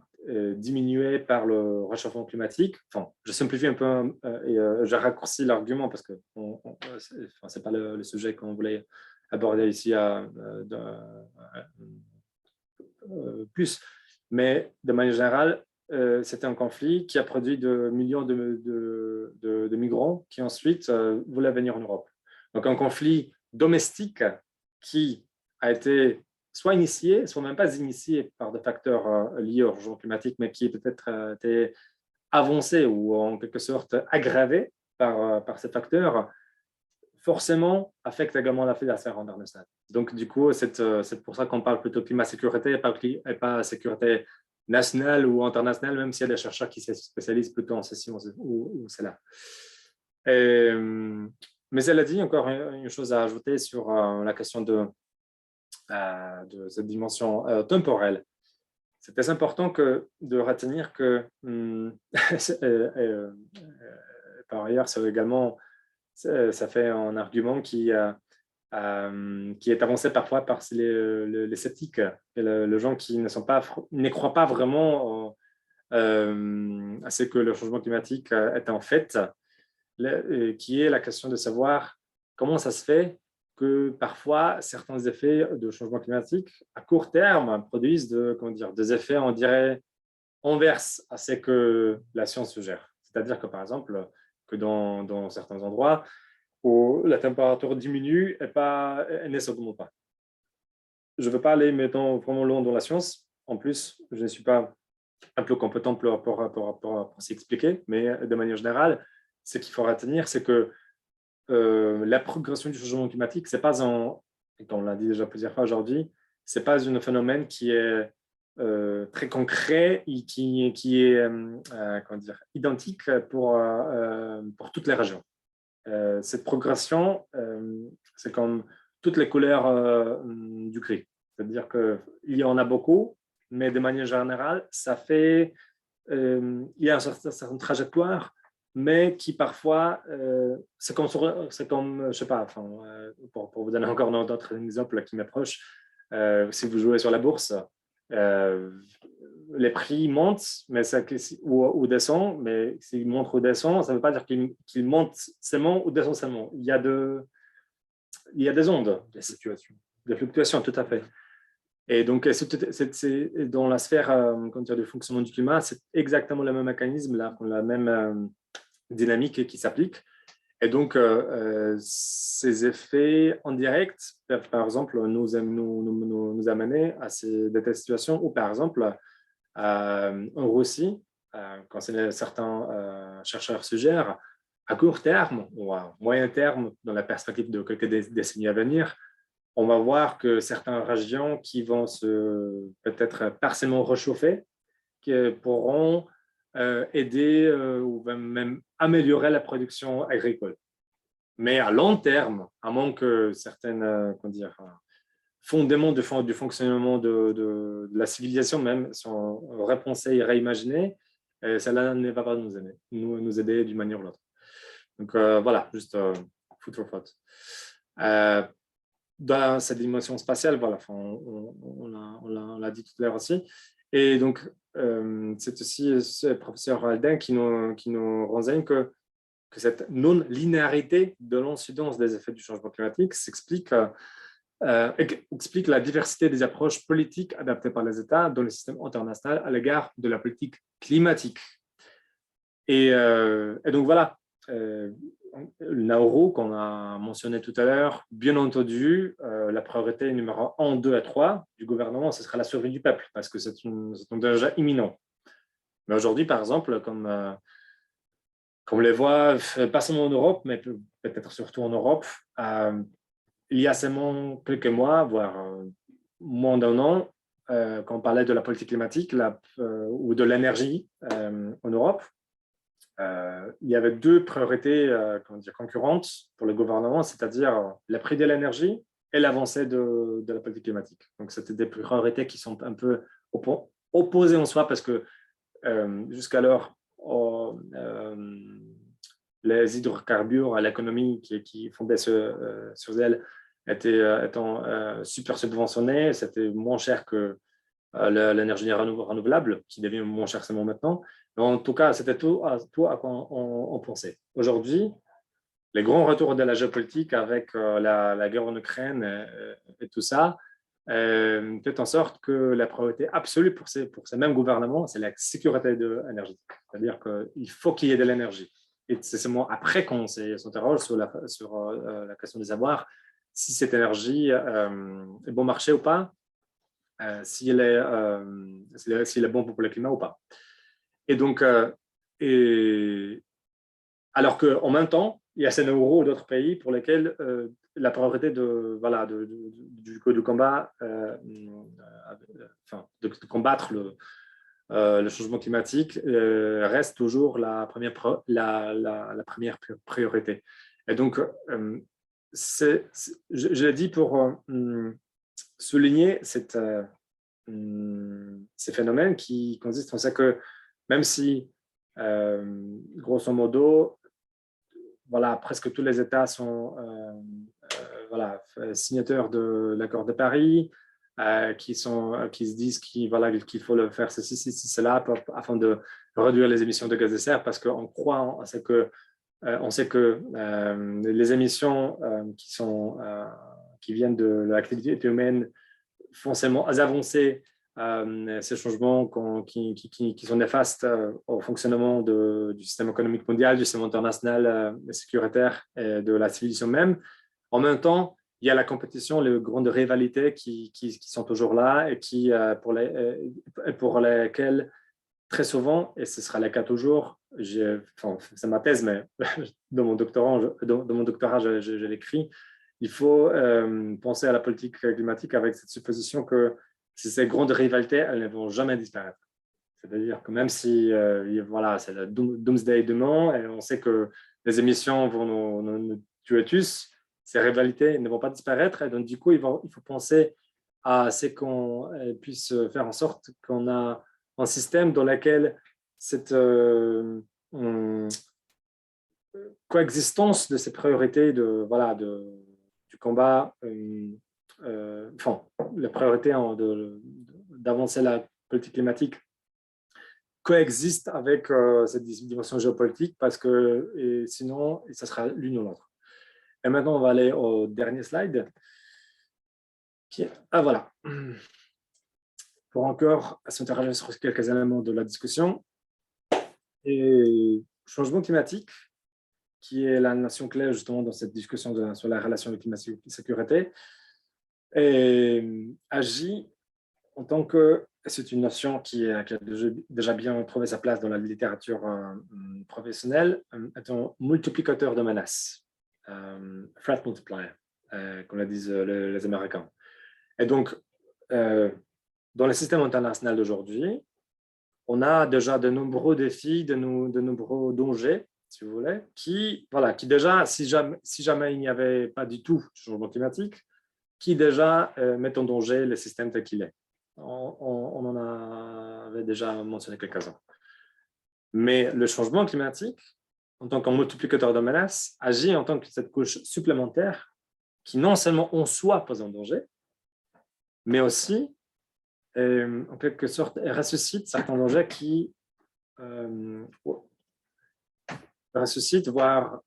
diminuée par le réchauffement climatique. Enfin, je simplifie un peu et je raccourcis l'argument parce que ce n'est pas le sujet qu'on voulait aborder ici plus. Mais de manière générale, c'était un conflit qui a produit de millions de migrants qui ensuite voulaient venir en Europe. Donc un conflit domestique qui a été soit initié, soit même pas initié par des facteurs liés au changement climatique, mais qui peut-être été avancé ou en quelque sorte aggravé par ces facteurs, forcément affecte également la sphère internationale. Donc du coup, c'est pour ça qu'on parle plutôt climat-sécurité et pas sécurité nationale ou internationale, même s'il y a des chercheurs qui se spécialisent plutôt en ceci ou cela. Mais cela dit, encore une chose à ajouter sur la question de cette dimension temporelle. C'est très important de retenir que, par ailleurs, ça fait un argument qui est avancé parfois par les sceptiques, et les gens qui ne croient pas vraiment à ce que le changement climatique est en fait, qui est la question de savoir comment ça se fait que parfois certains effets de changement climatique à court terme produisent des effets, on dirait, inverses à ce que la science suggère. C'est-à-dire que, par exemple, que dans certains endroits où la température diminue et ne s'augmente pas. Je ne veux pas aller, mettons, vraiment loin dans la science. En plus, je ne suis pas un peu compétent pour s'expliquer, mais de manière générale, ce qu'il faut retenir, c'est que la progression du changement climatique, c'est pas comme on l'a dit déjà plusieurs fois aujourd'hui, c'est pas un phénomène qui est très concret et qui est identique pour toutes les régions. Cette progression, c'est comme toutes les couleurs du gris. C'est-à-dire qu'il y en a beaucoup, mais de manière générale, il y a une certaine trajectoire, mais qui parfois, c'est comme, je sais pas, pour vous donner encore d'autres exemples qui m'approchent, si vous jouez sur la bourse, les prix montent mais ou descendent, mais s'ils montent ou descendent, ça ne veut pas dire qu'ils montent seulement ou descendent seulement. Il y a des ondes, des fluctuations, tout à fait. Et donc, c'est dans la sphère du fonctionnement du climat, c'est exactement le même mécanisme, là, la même dynamique qui s'applique. Et donc, ces effets en direct peuvent, par exemple, nous amener à des situations où, par exemple, en Russie, quand certains chercheurs suggèrent, à court terme ou à moyen terme, dans la perspective de quelques décennies à venir, on va voir que certaines régions qui vont peut-être partiellement réchauffer, qui pourront aider ou même améliorer la production agricole. Mais à long terme, à moins que certains fondements du fonctionnement de la civilisation même sont repensés et réimaginés, cela ne va pas nous aider d'une manière ou l'autre. Donc voilà, juste food for thought. Dans cette dimension spatiale, voilà, on l'a dit tout à l'heure aussi. Et donc, c'est aussi ce professeur Haldane qui nous renseigne que cette non-linéarité de l'incidence des effets du changement climatique explique la diversité des approches politiques adaptées par les États dans le système international à l'égard de la politique climatique. Et donc voilà, Nauru, qu'on a mentionné tout à l'heure, bien entendu, la priorité numéro 1, 2 et 3 du gouvernement, ce sera la survie du peuple, parce que c'est un danger imminent. Mais aujourd'hui, par exemple, comme on les voit, pas seulement en Europe, mais peut-être surtout en Europe, il y a seulement quelques mois, voire moins d'un an, quand on parlait de la politique climatique ou de l'énergie en Europe, il y avait deux priorités concurrentes pour le gouvernement, c'est-à-dire le prix de l'énergie et l'avancée de la politique climatique. Donc, c'était des priorités qui sont un peu opposées en soi parce que jusqu'alors, les hydrocarbures à l'économie qui fondaient sur elles étant super subventionnés, c'était moins cher que l'énergie renouvelable, qui devient moins cher seulement maintenant. Mais en tout cas, c'était tout à quoi on pensait. Aujourd'hui, les grands retours de la géopolitique avec la guerre en Ukraine et tout ça, fait en sorte que la priorité absolue pour ces mêmes gouvernements, c'est la sécurité énergétique. C'est-à-dire qu'il faut qu'il y ait de l'énergie. Et c'est seulement après qu'on s'interroge sur la question de savoir si cette énergie est bon marché ou pas, s'il est bon pour le climat ou pas. Et donc, alors qu'en même temps, il y a ces Nauru ou d'autres pays pour lesquels la priorité du combat, de combattre le changement climatique reste toujours la première priorité. Et donc, je l'ai dit pour souligner ces phénomènes qui consistent en ce que même si, grosso modo, voilà, presque tous les États sont signataires de l'accord de Paris, qui se disent qu'il faut le faire ceci, cela, afin de réduire les émissions de gaz de serre, parce qu'on croit, on sait que les émissions qui viennent de l'activité humaine font seulement avancer ces changements qui sont néfastes au fonctionnement du système économique mondial, du système international sécuritaire et de la civilisation même. En même temps, il y a la compétition, les grandes rivalités qui sont toujours là et pour lesquelles, très souvent, et ce sera le cas toujours, c'est ma thèse, mais dans mon doctorat, je l'écris, il faut penser à la politique climatique avec cette supposition que ces grandes rivalités, elles ne vont jamais disparaître. C'est-à-dire que même si c'est le doomsday demain, et on sait que les émissions vont nous tuer tous, ces rivalités ne vont pas disparaître. Et donc, du coup, il faut penser à ce qu'on puisse faire en sorte qu'on a un système dans lequel cette coexistence de ces priorités du combat, la priorité d'avancer la politique climatique coexistent avec cette dimension géopolitique parce que sinon, ça sera l'une ou l'autre. Et maintenant, on va aller au dernier slide. Voilà. Pour encore s'interroger sur quelques éléments de la discussion. Et changement climatique, qui est la notion clé justement dans cette discussion sur la relation de climat-sécurité, agit en tant que, c'est une notion qui a déjà bien trouvé sa place dans la littérature professionnelle, étant multiplicateur de menaces, threat multiplier, comme le disent les Américains. Et donc, dans le système international d'aujourd'hui, on a déjà de nombreux défis, de nombreux dangers, si vous voulez, qui déjà, si jamais il n'y avait pas du tout de changement climatique, qui déjà mettent en danger le système tel qu'il est. On en avait déjà mentionné quelques-uns. Mais le changement climatique, en tant que multiplicateur de menaces, agit en tant que cette couche supplémentaire qui non seulement en soi pose un danger, mais aussi, en quelque sorte, ressuscite certains dangers qui ressuscitent, voire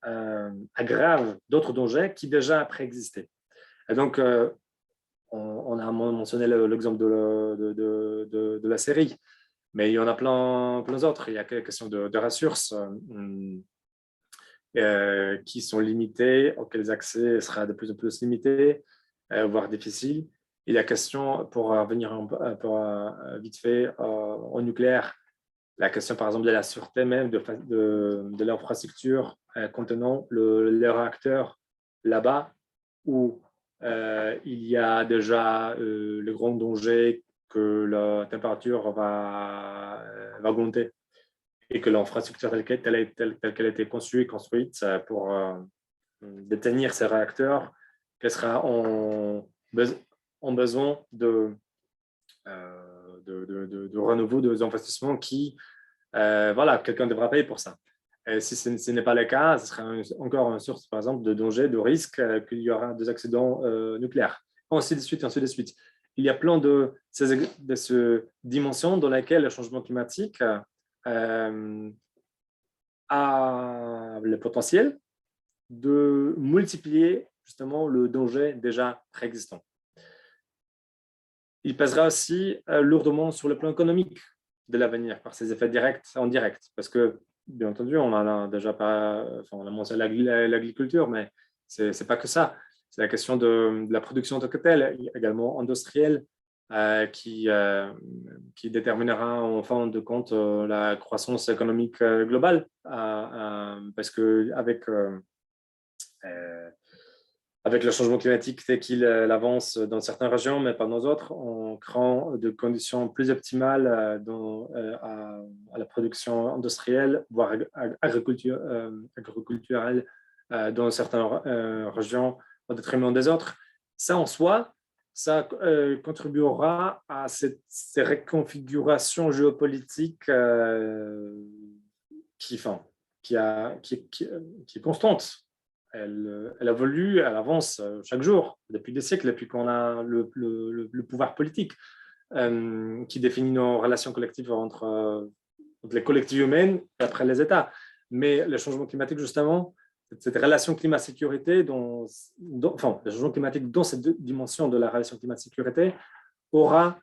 aggravent d'autres dangers qui déjà préexistaient. Et donc, on a mentionné l'exemple de la série, mais il y en a plein d'autres. Il y a quelques questions de ressources qui sont limitées, auxquelles l'accès sera de plus en plus limité, voire difficile. Il y a question, pour revenir vite fait au nucléaire, la question par exemple de la sûreté même de l'infrastructure contenant le réacteur là-bas, où il y a déjà le grand danger que la température va augmenter et que l'infrastructure telle qu'elle a été conçue et construite pour détenir ces réacteurs, qu'elle sera en besoin de renouveau des investissements qui, quelqu'un devra payer pour ça. Et si ce n'est pas le cas, ce sera encore une source, par exemple, de danger, de risque qu'il y aura des accidents nucléaires. Ainsi de suite, ainsi de suite. Il y a plein de ces dimensions dans lesquelles le changement climatique a le potentiel de multiplier justement le danger déjà préexistant. Il pèsera aussi lourdement sur le plan économique de l'avenir par ses effets directs et indirects, parce que bien entendu, on a déjà pas, on a mentionné l'agriculture, mais c'est pas que ça. C'est la question de la production en tant que telle, également industrielle, qui déterminera en fin de compte la croissance économique globale, parce que avec le changement climatique tel qu'il avance dans certaines régions, mais pas dans d'autres, on crée de conditions plus optimales à la production industrielle, voire agriculturelle dans certaines régions au détriment des autres. Ça, en soi, ça contribuera à ces reconfigurations géopolitiques qui est constante. Elle évolue, elle avance chaque jour, depuis des siècles, depuis qu'on a le pouvoir politique qui définit nos relations collectives entre les collectivités humaines et après les États. Mais le changement climatique, justement, cette relation climat-sécurité, le changement climatique dans cette dimension de la relation climat-sécurité aura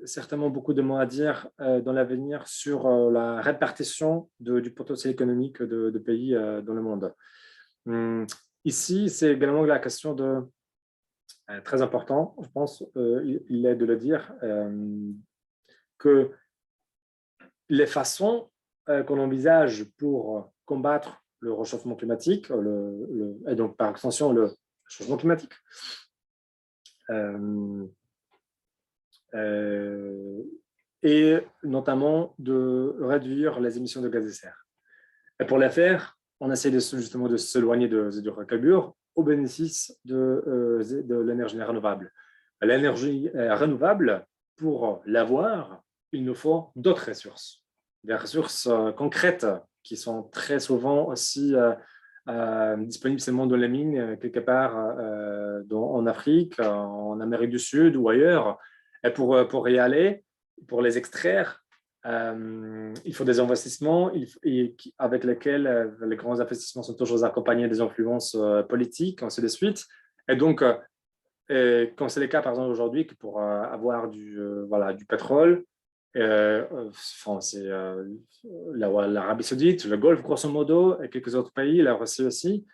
certainement beaucoup de mots à dire dans l'avenir sur la répartition du potentiel économique de pays dans le monde. Ici, c'est également la question très important, je pense, il est de le dire, que les façons qu'on envisage pour combattre le réchauffement climatique, et donc par extension le changement climatique, et notamment de réduire les émissions de gaz de serre. Et pour le faire, on essaie justement de s'éloigner des hydrocarbures au bénéfice de l'énergie renouvelable. L'énergie renouvelable, pour l'avoir, il nous faut d'autres ressources, des ressources concrètes qui sont très souvent aussi disponibles seulement dans les mines, quelque part en Afrique, en Amérique du Sud ou ailleurs. Et pour y aller, pour les extraire, il faut des investissements avec lesquels les grands investissements sont toujours accompagnés des influences politiques, ainsi de suite. Et donc, comme c'est le cas, par exemple, aujourd'hui, que pour avoir du pétrole, c'est l'Arabie Saoudite, le Golfe, grosso modo, et quelques autres pays, la Russie aussi.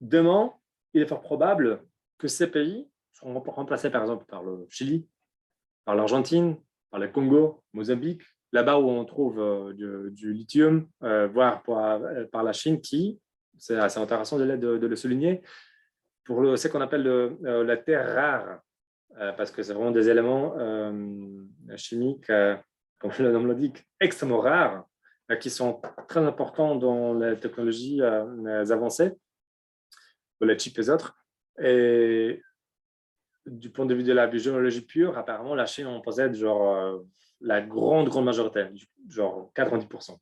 Demain, il est fort probable que ces pays seront remplacés, par exemple, par le Chili, par l'Argentine, par le Congo, Mozambique, là-bas où on trouve du lithium, voire par la Chine, qui, c'est assez intéressant de le souligner, pour ce qu'on appelle la terre rare, parce que c'est vraiment des éléments chimiques, comme le nom l'indique, extrêmement rares, qui sont très importants dans les technologies avancées, les chips et autres. Et du point de vue de la biologie pure, apparemment, la Chine en possède la grande majorité, genre 90%.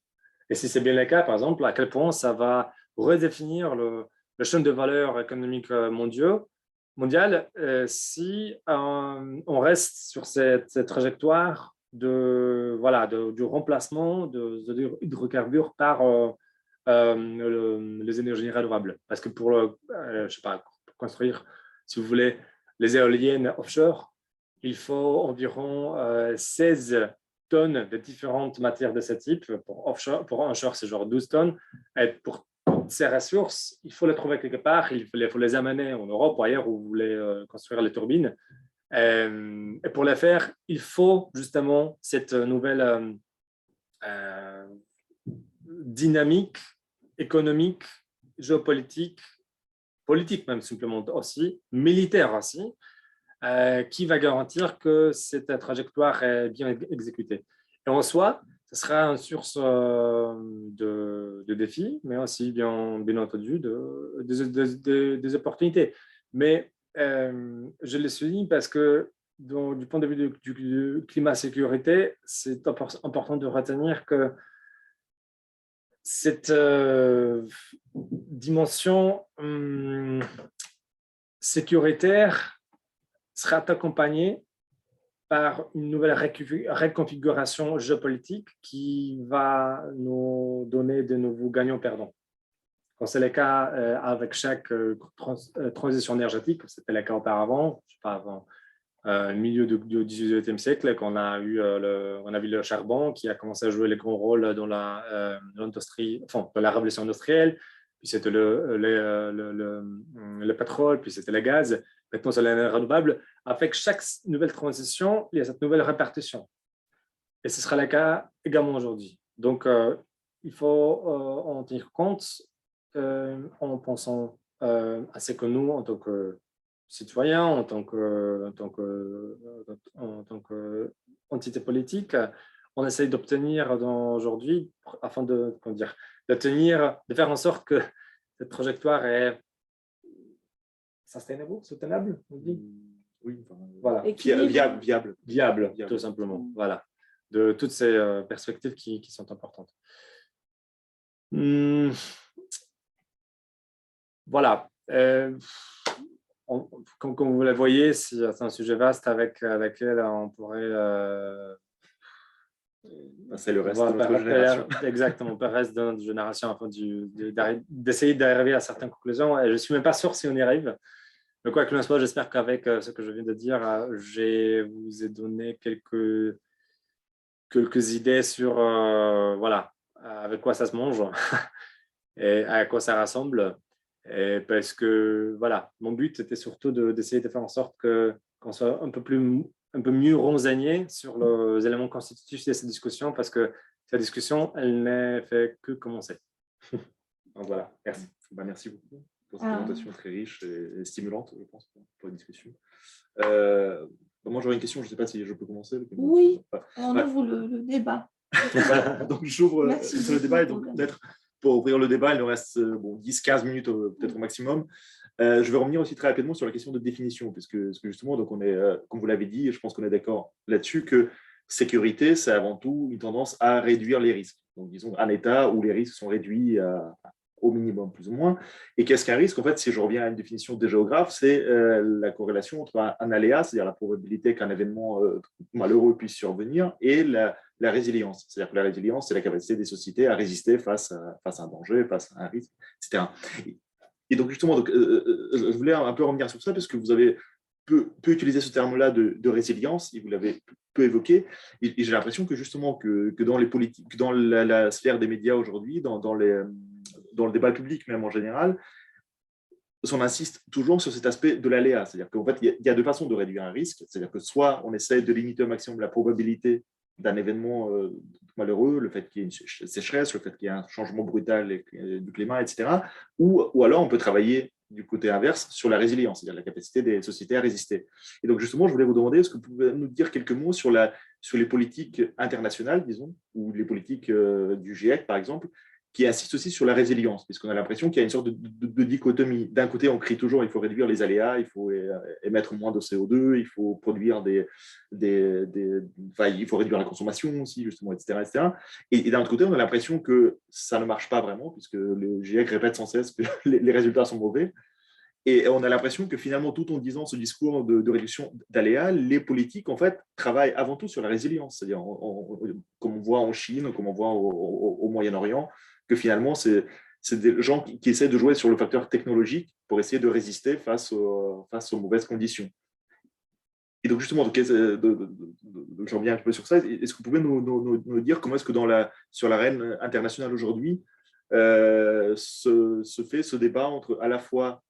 Et si c'est bien le cas, par exemple, à quel point ça va redéfinir le chaîne de valeur économique mondiale si on reste sur cette trajectoire du remplacement de hydrocarbures par les énergies renouvelables. Parce que pour construire, si vous voulez, les éoliennes offshore, il faut environ 16 tonnes de différentes matières de ce type. Pour onshore, c'est genre 12 tonnes. Et pour ces ressources, il faut les trouver quelque part. Il faut les amener en Europe ou ailleurs où vous voulez construire les turbines. Et pour les faire, il faut justement cette nouvelle dynamique économique, géopolitique, politique même simplement aussi, militaire aussi, qui va garantir que cette trajectoire est bien exécutée. Et en soi, ce sera une source de défis, mais aussi bien entendu des opportunités. Mais je le souligne parce que du point de vue du climat sécurité, c'est important de retenir que cette dimension sécuritaire sera accompagnée par une nouvelle reconfiguration géopolitique qui va nous donner de nouveaux gagnants-perdants. Quand c'est le cas avec chaque transition énergétique, c'était le cas auparavant, je sais pas, avant le milieu du XVIIIe siècle, qu'on a vu le charbon qui a commencé à jouer le grand rôle dans l'industrie, dans la révolution industrielle, puis c'était le pétrole, puis c'était le gaz, maintenant c'est l'énergie renouvelable. Avec chaque nouvelle transition, il y a cette nouvelle répartition. Et ce sera le cas également aujourd'hui. Donc, il faut en tenir compte en pensant à ce que nous, en tant que citoyens, en tant qu'entité politique, on essaye d'obtenir aujourd'hui, afin de faire en sorte que cette trajectoire est soutenable, on dit. Oui, voilà. Viable, tout simplement. Voilà. De toutes ces perspectives qui sont importantes. Voilà. Comme vous le voyez, c'est un sujet vaste avec lequel on pourrait c'est le reste de notre génération. Exactement, le reste de notre génération, afin d'essayer d'arriver à certaines conclusions. Et je ne suis même pas sûr si on y arrive. Mais quoi qu'il en soit, j'espère qu'avec ce que je viens de dire, je vous ai donné quelques idées sur avec quoi ça se mange et à quoi ça ressemble. Et parce que mon but était surtout d'essayer de faire en sorte qu'on soit un peu mieux renseigné sur les éléments constitutifs de cette discussion, parce que cette discussion, elle n'a fait que commencer. Donc voilà, merci. Merci beaucoup pour cette présentation très riche et stimulante, je pense, pour la discussion. Moi, j'aurais une question, je ne sais pas si je peux commencer. Oui, on ouvre le débat. Donc, j'ouvre le débat, et donc peut-être pour ouvrir le débat, il nous reste 10-15 minutes peut-être au maximum. Je vais revenir aussi très rapidement sur la question de définition, parce que justement, donc on est, comme vous l'avez dit, et je pense qu'on est d'accord là-dessus, que sécurité, c'est avant tout une tendance à réduire les risques. Donc, disons, un état où les risques sont réduits au minimum, plus ou moins. Et qu'est-ce qu'un risque? En fait, si je reviens à une définition de géographe, c'est la corrélation entre un aléa, c'est-à-dire la probabilité qu'un événement malheureux puisse survenir, et la la résilience. C'est-à-dire que la résilience, c'est la capacité des sociétés à résister face à un danger, face à un risque, etc. Et donc, justement, je voulais un peu revenir sur ça parce que vous avez peu utilisé ce terme-là de résilience, et vous l'avez peu évoqué. Et j'ai l'impression que, justement, que dans les politiques, dans la sphère des médias aujourd'hui, dans le débat public même en général, on insiste toujours sur cet aspect de l'aléa. C'est-à-dire qu'en fait, il y a deux façons de réduire un risque. C'est-à-dire que soit on essaie de limiter au maximum la probabilité d'un événement malheureux, le fait qu'il y ait une sécheresse, le fait qu'il y ait un changement brutal du climat, etc. Ou alors on peut travailler du côté inverse sur la résilience, c'est-à-dire la capacité des sociétés à résister. Et donc justement, je voulais vous demander, est-ce que vous pouvez nous dire quelques mots sur les politiques internationales, disons, ou les politiques du GIEC, par exemple, qui insiste aussi sur la résilience, puisqu'on a l'impression qu'il y a une sorte de dichotomie. D'un côté, on crie toujours il faut réduire les aléas, il faut émettre moins de CO2, il faut produire il faut réduire la consommation aussi, justement, etc. etc. Et d'un autre côté, on a l'impression que ça ne marche pas vraiment, puisque le GIEC répète sans cesse que les résultats sont mauvais. Et on a l'impression que finalement, tout en disant ce discours de réduction d'aléas, les politiques, en fait, travaillent avant tout sur la résilience. C'est-à-dire, comme on voit en Chine, comme on voit au Moyen-Orient, que finalement, c'est des gens qui essaient de jouer sur le facteur technologique pour essayer de résister face aux mauvaises conditions. Et donc, justement, je reviens un peu sur ça. Est-ce que vous pouvez nous dire comment est-ce que sur l'arène internationale aujourd'hui se fait ce débat entre à la fois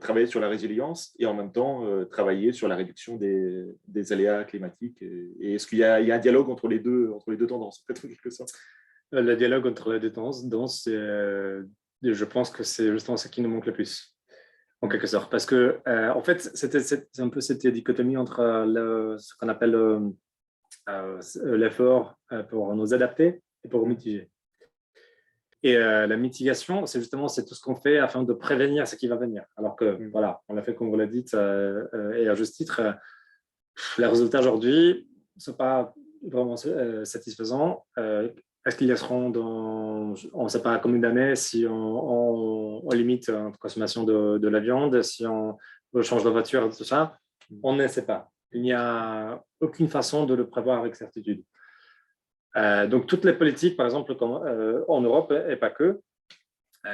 travailler sur la résilience et en même temps travailler sur la réduction des aléas climatiques. Et est-ce qu'il y a un dialogue entre les deux tendances, peut-être quelque chose? Le dialogue entre les deux tendances, je pense que c'est justement ce qui nous manque le plus, en quelque sorte. Parce que, en fait, c'est un peu cette dichotomie entre ce qu'on appelle l'effort pour nous adapter et pour mitiger. Et la mitigation, c'est tout ce qu'on fait afin de prévenir ce qui va venir. Alors que, voilà, on l'a fait comme vous l'avez dit, et à juste titre, les résultats aujourd'hui ne sont pas vraiment satisfaisants. Est-ce qu'ils seront on ne sait pas combien d'années si on limite la consommation de la viande, si on change de voiture, tout ça? On ne sait pas. Il n'y a aucune façon de le prévoir avec certitude. Donc, toutes les politiques, par exemple, en Europe, et pas que,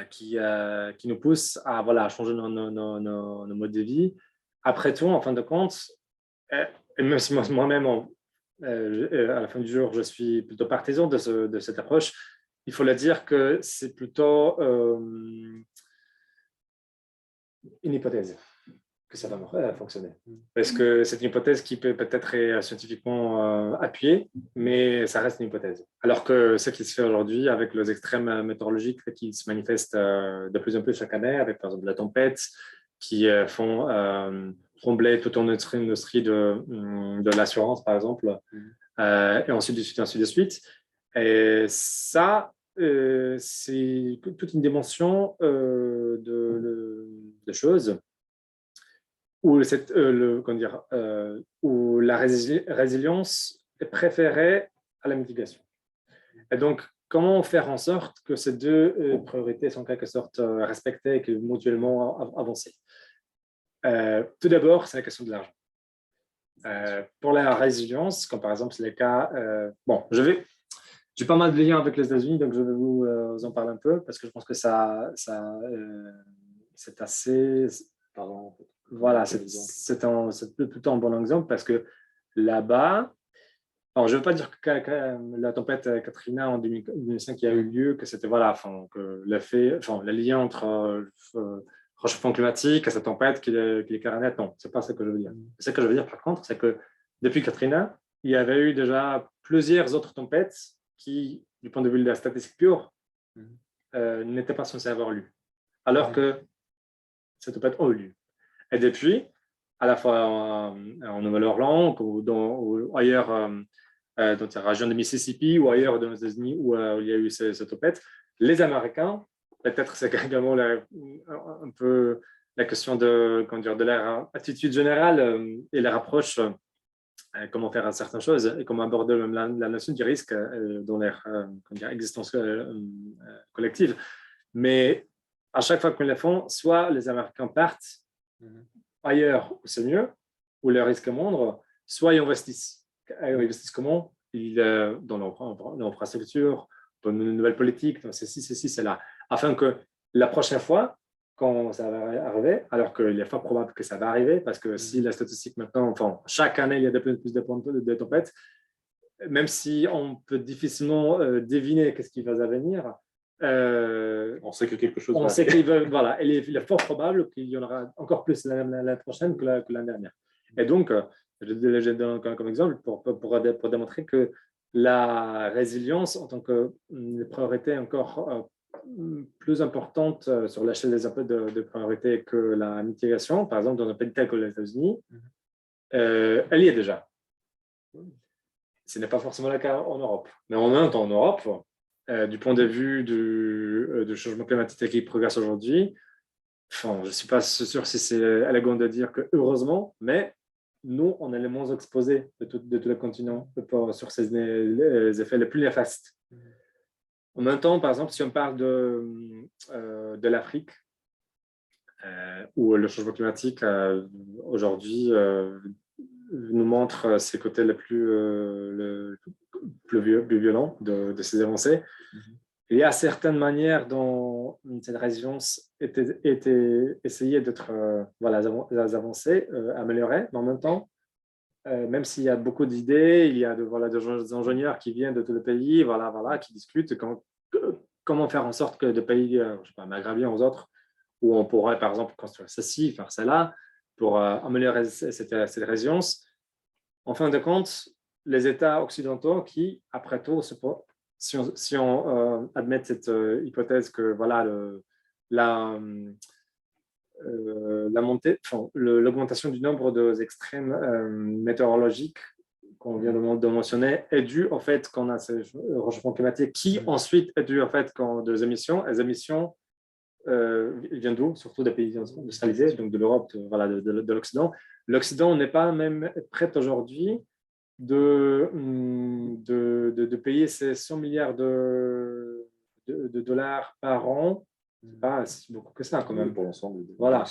qui nous poussent à changer nos modes de vie. Après tout, en fin de compte, et même si moi-même, à la fin du jour, je suis plutôt partisan de cette approche, il faut le dire que c'est plutôt une hypothèse que ça va fonctionner. Parce que c'est une hypothèse qui peut-être être scientifiquement appuyée, mais ça reste une hypothèse. Alors que ce qui se fait aujourd'hui avec les extrêmes météorologiques qui se manifestent de plus en plus chaque année, avec par exemple la tempête, qui font trembler toute une industrie de l'assurance, par exemple, et ainsi de suite. Et ça, c'est toute une dimension de choses où, où la résilience est préférée à la mitigation. Et donc, comment faire en sorte que ces deux priorités sont en quelque sorte respectées et que mutuellement avancées? Tout d'abord, c'est la question de l'argent. Pour la résilience, comme par exemple c'est le cas, j'ai pas mal de liens avec les États-Unis, donc je vais vous en parler un peu parce que je pense que c'est assez. Pardon. Voilà, c'est plutôt un bon exemple parce que là-bas, alors je ne veux pas dire que la tempête Katrina en 2005 qui a eu lieu, que c'était que le lien entre réchauffement climatique et cette tempête qui est carrément net. Non, c'est pas ce que je veux dire. Ce que je veux dire par contre, c'est que depuis Katrina, il y avait eu déjà plusieurs autres tempêtes qui, du point de vue de la statistique pure, n'étaient pas censées avoir lieu. Alors que cette tempête a eu lieu. Et depuis, à la fois en Nouvelle-Orléans ou ailleurs dans la région de Mississippi ou ailleurs dans les États-Unis où il y a eu cette tempête, les Américains, peut-être c'est également un peu la question de leur attitude générale et leur approche, comment faire certaines choses et comment aborder même la notion du risque dans leur existence collective. Mais à chaque fois qu'ils le font, soit les Américains partent ailleurs où c'est mieux, où le risque est moindre, soit ils investissent. Ils investissent comment? dans l'infrastructure, dans une nouvelle politique, dans ceci, cela, afin que la prochaine fois, quand ça va arriver, alors qu'il est fort probable que ça va arriver, parce que si la statistique maintenant, enfin, chaque année, il y a de plus en plus de tempêtes, même si on peut difficilement deviner qu'est-ce qui va venir, on sait que quelque chose on va sait arriver. voilà, il est fort probable qu'il y en aura encore plus l'année prochaine que l'année dernière. Et donc, je donne comme exemple pour démontrer que la résilience en tant que priorité encore plus importante sur l'échelle des de priorité que la mitigation, par exemple dans un pays tel que les États-Unis, elle y est déjà. Ce n'est pas forcément le cas en Europe. Mais en même temps, en Europe, du point de vue du changement climatique qui progresse aujourd'hui, enfin, je ne suis pas sûr si c'est élégant de dire que heureusement, mais nous, on est les moins exposés de tous les continents sur ces effets les plus néfastes. En même temps, par exemple, si on parle de l'Afrique, où le changement climatique aujourd'hui nous montre ses côtés les plus violents de ces avancées. Il y a certaines manières dont cette résilience était essayée d'être les avancées améliorées, mais en même temps, même s'il y a beaucoup d'idées, il y a des ingénieurs qui viennent de tous les pays, qui discutent comment faire en sorte que des pays, je sais pas, maghrébins aux autres, où on pourrait par exemple construire ceci, faire cela, pour améliorer cette résilience. En fin de compte, les États occidentaux qui, après tout, si on admet cette hypothèse que la montée, l'augmentation du nombre d'extrêmes météorologiques qu'on vient de mentionner est due au fait qu'on a ce réchauffement climatique qui ensuite est dû au fait qu'on des émissions. Les émissions viennent d'où? Surtout des pays industrialisés, donc de l'Europe, de l'Occident. L'Occident n'est pas même prêt aujourd'hui de payer ces 100 milliards de dollars par an. C'est beaucoup que ça quand même pour l'ensemble. Voilà.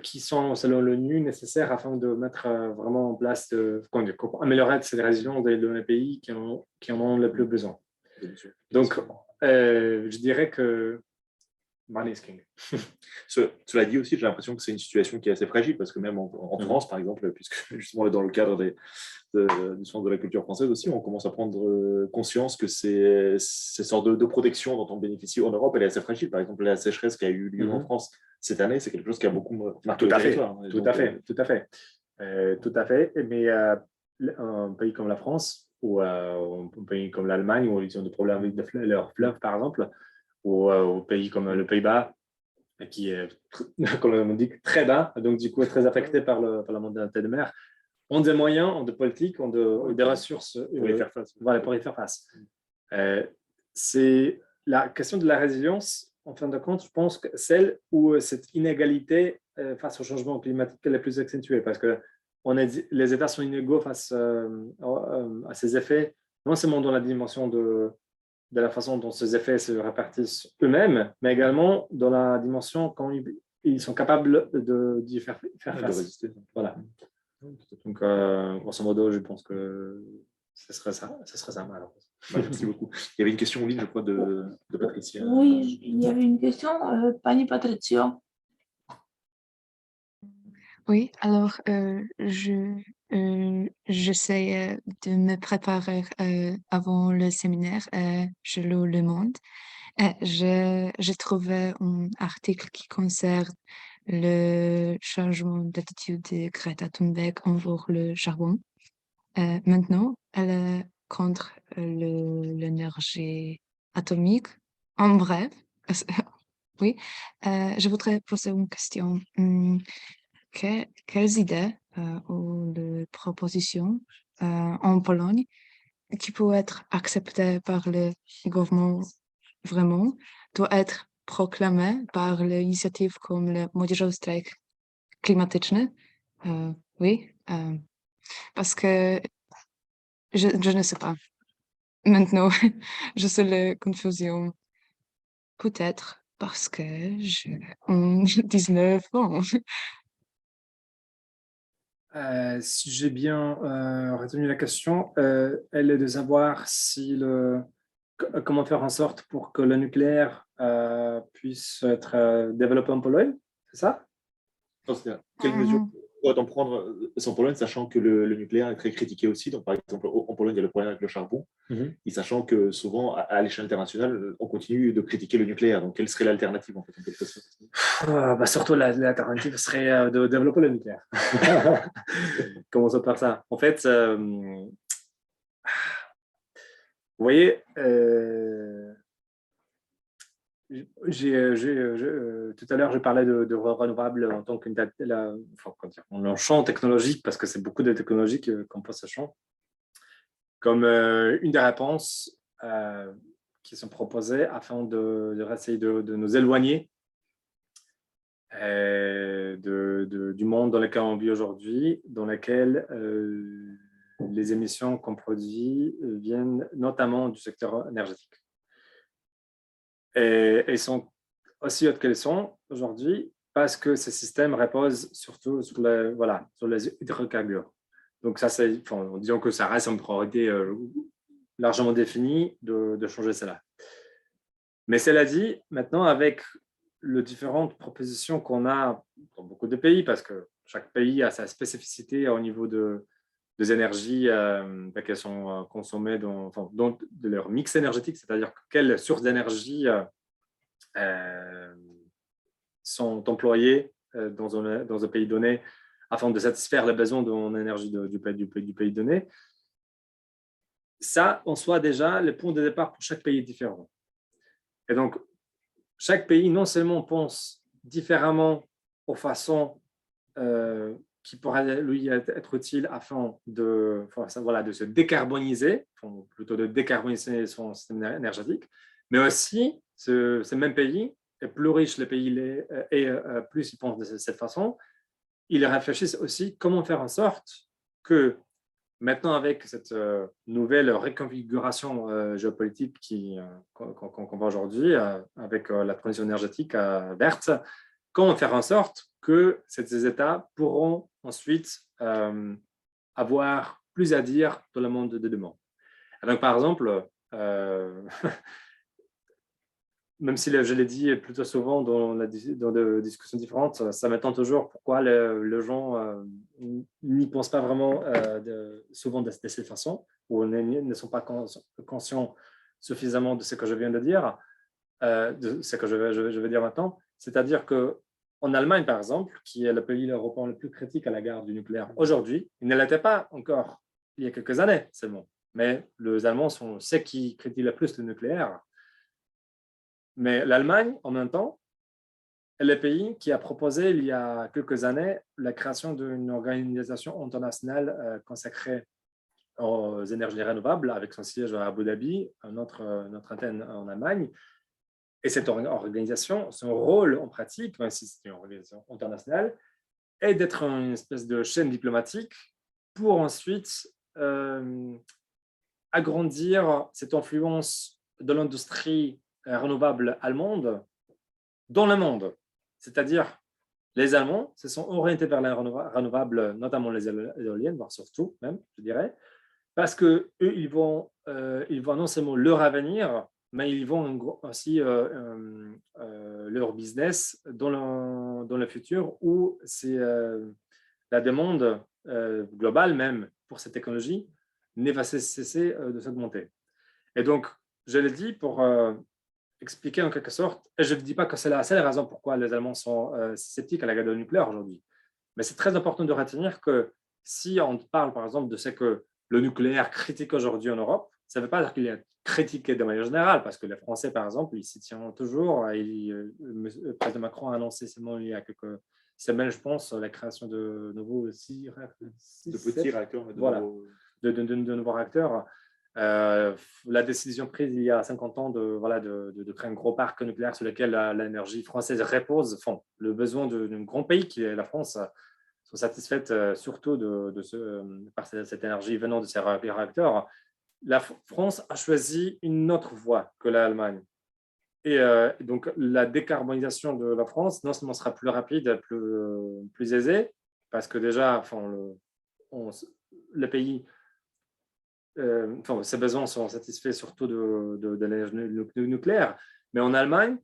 Qui sont, selon l'ONU, nécessaires afin de mettre vraiment en place, améliorer cette résilience dans les pays qui en ont le plus besoin. Donc, je dirais que money is king. Cela dit aussi, j'ai l'impression que c'est une situation qui est assez fragile, parce que même en France, par exemple, puisque justement dans le cadre du Centre de la culture française aussi, on commence à prendre conscience que ces sortes de protection dont on bénéficie en Europe, elle est assez fragile. Par exemple, la sécheresse qui a eu lieu en France cette année, c'est quelque chose qui a beaucoup marqué le territoire. Tout à fait. Mais un pays comme la France, ou un pays comme l'Allemagne, où ils ont des problèmes avec leurs fleuves, par exemple, ou au pays comme le Pays-Bas, qui est, comme on dit, très bas, donc du coup très affecté par la montée de mer, ont des moyens, ont des politiques, ont des ressources pour y faire face. C'est la question de la résilience, en fin de compte, je pense que celle où cette inégalité face au changement climatique est la plus accentuée, parce que les États sont inégaux face à ces effets, non seulement dans la dimension de la façon dont ces effets se répartissent eux-mêmes, mais également dans la dimension quand ils sont capables d'y faire face. De résister. Voilà. Donc, grosso modo, je pense que ce serait ça, malheureusement. Merci beaucoup. Il y avait une question en ligne, je crois, de Patricia. Oui, il y avait une question. Pani Patricia. Oui, alors j'essaie de me préparer avant le séminaire. Je lis Le Monde. J'ai trouvé un article qui concerne le changement d'attitude de Greta Thunberg envers le charbon. Maintenant, elle est contre l'énergie atomique. En bref, oui, je voudrais poser une question. Quelles idées ou de propositions en Pologne qui peuvent être acceptées par le gouvernement vraiment doivent être proclamées par l'initiative comme le Młodzieżowy strajk klimatyczny? Oui, parce que je ne sais pas. Maintenant, je suis la confusion. Peut-être parce que j'ai 19 ans. Si j'ai bien retenu la question, elle est de savoir si comment faire en sorte pour que le nucléaire puisse être développé en Pologne, c'est ça? Non, c'est-à-dire, quelles mesures doit-on prendre sans Pologne, sachant que le nucléaire est très critiqué aussi. Donc, par exemple, en Pologne, il y a le problème avec le charbon. Et sachant que souvent, à l'échelle internationale, on continue de critiquer le nucléaire. Donc, quelle serait l'alternative en fait, en quelque sorte? Bah, surtout, l'alternative serait de développer le nucléaire. Commençons par ça. En fait, vous voyez, tout à l'heure, je parlais de renouvelables en tant qu'une en champ technologique, parce que c'est beaucoup de technologies qu'on pose ce champ, comme une des réponses qui sont proposées afin de essayer de nous éloigner du monde dans lequel on vit aujourd'hui, dans lequel les émissions qu'on produit viennent notamment du secteur énergétique. Et sont aussi hautes qu'elles sont aujourd'hui parce que ces systèmes reposent surtout sur les hydrocarbures. Donc ça, disons que ça reste une priorité largement définie de changer cela. Mais cela dit, maintenant, avec les différentes propositions qu'on a dans beaucoup de pays, parce que chaque pays a sa spécificité au niveau des énergies qu'elles sont consommées dans de leur mix énergétique, c'est-à-dire quelles sources d'énergie sont employées dans un pays donné afin de satisfaire les besoins en énergie du pays donné. Ça, en soi, déjà, le point de départ pour chaque pays est différent. Et donc, chaque pays, non seulement pense différemment aux façons qui pourraient lui être utiles afin de se décarboniser, plutôt de décarboniser son système énergétique, mais aussi, ce même pays, et plus riche le pays est, et plus il pense de cette façon, ils réfléchissent aussi comment faire en sorte que maintenant, avec cette nouvelle reconfiguration géopolitique qu'on voit aujourd'hui, avec la transition énergétique verte, comment faire en sorte que ces États pourront ensuite avoir plus à dire dans le monde de demain. Donc, par exemple, même si je l'ai dit plutôt souvent dans des discussions différentes, ça m'étonne toujours pourquoi les gens n'y pensent pas vraiment souvent de cette façon, ou ne sont pas conscients suffisamment de ce que je viens de dire, de ce que je vais dire maintenant. C'est-à-dire qu'en Allemagne, par exemple, qui est le pays européen le plus critique à l'égard du nucléaire aujourd'hui, il ne l'était pas encore il y a quelques années seulement. Mais les Allemands sont ceux qui critiquent le plus le nucléaire. Mais l'Allemagne, en même temps, est le pays qui a proposé il y a quelques années la création d'une organisation internationale consacrée aux énergies renouvelables avec son siège à Abu Dhabi, notre antenne en Allemagne. Et cette organisation, son rôle en pratique, même si c'est une organisation internationale, est d'être une espèce de chaîne diplomatique pour ensuite agrandir cette influence de l'industrie renouvelable allemande dans le monde. C'est-à-dire, les Allemands se sont orientés vers les renouvelables, notamment les éoliennes, voire surtout même, je dirais, parce qu'eux, ils vont non seulement leur avenir, mais ils vont aussi leur business dans le futur où c'est la demande globale même pour cette technologie ne va cesser de s'augmenter. Et donc, je l'ai dit pour expliquer en quelque sorte, et je ne dis pas que c'est la seule raison pourquoi les Allemands sont sceptiques à l'égard du nucléaire aujourd'hui, mais c'est très important de retenir que si on parle par exemple de ce que le nucléaire critique aujourd'hui en Europe, ça ne veut pas dire qu'il est critiqué de manière générale, parce que les Français, par exemple, ils s'y tiennent toujours. Le président Macron a annoncé seulement il y a quelques semaines, je pense, la création de nouveaux petits réacteurs. De nouveaux réacteurs. La décision prise il y a 50 ans de créer un gros parc nucléaire sur lequel l'énergie française repose, le besoin d'un grand pays qui est la France, sont satisfaites surtout par cette énergie venant de ces réacteurs. La France a choisi une autre voie que l'Allemagne. Et donc, la décarbonisation de la France, non seulement sera plus rapide, plus aisée, parce que déjà, le pays, ses besoins sont satisfaits surtout de l'énergie nucléaire. Mais en Allemagne,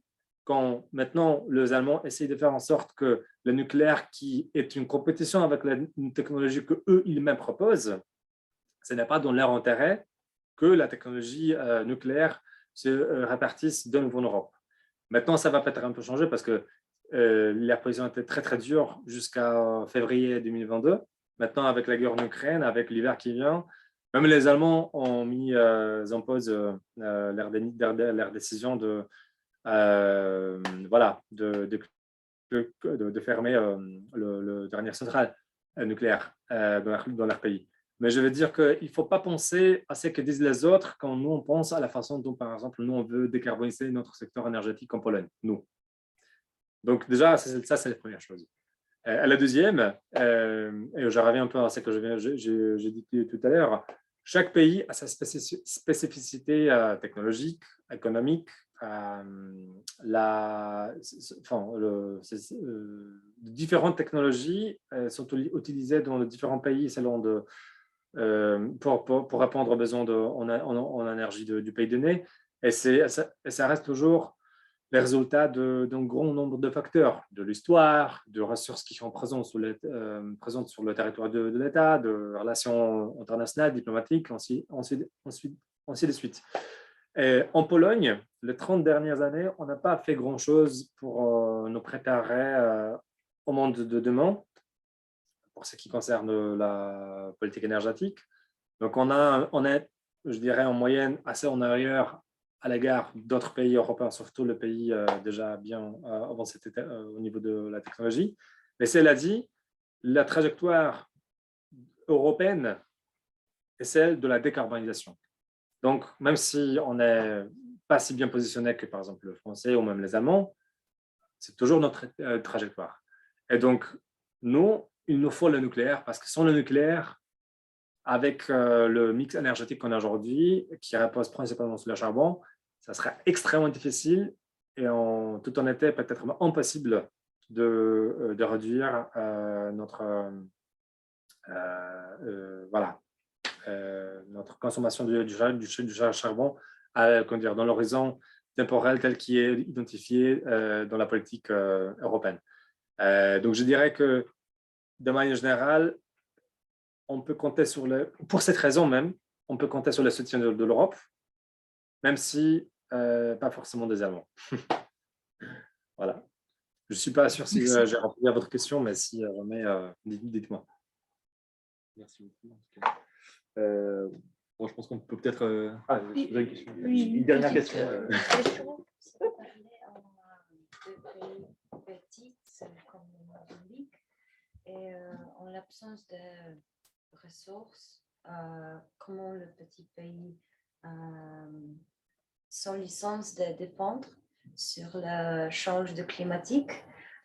quand maintenant les Allemands essayent de faire en sorte que le nucléaire, qui est une compétition avec une technologie que eux ils-mêmes proposent, ce n'est pas dans leur intérêt que la technologie nucléaire se répartisse de nouveau en Europe. Maintenant, ça va peut-être un peu changer parce que la position était très très dure jusqu'à février 2022. Maintenant, avec la guerre en Ukraine, avec l'hiver qui vient, même les Allemands ont imposent leur décision de fermer le dernière centrale nucléaire dans leur pays. Mais je veux dire qu'il ne faut pas penser à ce que disent les autres quand nous, on pense à la façon dont, par exemple, nous, on veut décarboniser notre secteur énergétique en Pologne, nous. Donc déjà, ça, c'est la première chose. La deuxième, et je reviens un peu à ce que j'ai dit tout à l'heure, chaque pays a sa spécificité technologique, économique, différentes technologies sont utilisées dans les différents pays selon pour répondre aux besoins en énergie du pays donné. Et ça reste toujours les résultats d'un grand nombre de facteurs, de l'histoire, de ressources qui sont présentes sur le territoire de l'État, de relations internationales, diplomatiques, ainsi de suite. Et en Pologne, les 30 dernières années, on n'a pas fait grand-chose pour nous préparer au monde de demain, pour ce qui concerne la politique énergétique. Donc, on est, je dirais, en moyenne assez en arrière à l'égard d'autres pays européens, surtout le pays déjà bien avancé au niveau de la technologie. Mais cela dit, la trajectoire européenne est celle de la décarbonisation. Donc, même si on n'est pas si bien positionné que, par exemple, le français ou même les Allemands, c'est toujours notre trajectoire. Et donc, nous, il nous faut le nucléaire parce que sans le nucléaire, avec le mix énergétique qu'on a aujourd'hui, qui repose principalement sur le charbon, ça sera extrêmement difficile et en toute honnêteté, peut-être impossible de réduire notre consommation du charbon dans l'horizon temporel tel qu'il est identifié dans la politique européenne. Donc, je dirais que de manière générale, on peut compter pour cette raison même, on peut compter sur le soutien de l'Europe, même si pas forcément des Allemands. Voilà. Je ne suis pas sûr si j'ai répondu à votre question, mais si dites-moi. Merci beaucoup. Bon, je pense qu'on peut peut-être... une dernière question. On a parlé de pays petits comme le Mozambique et en l'absence de ressources, comment le petit pays sans licence de dépendre sur le changement climatique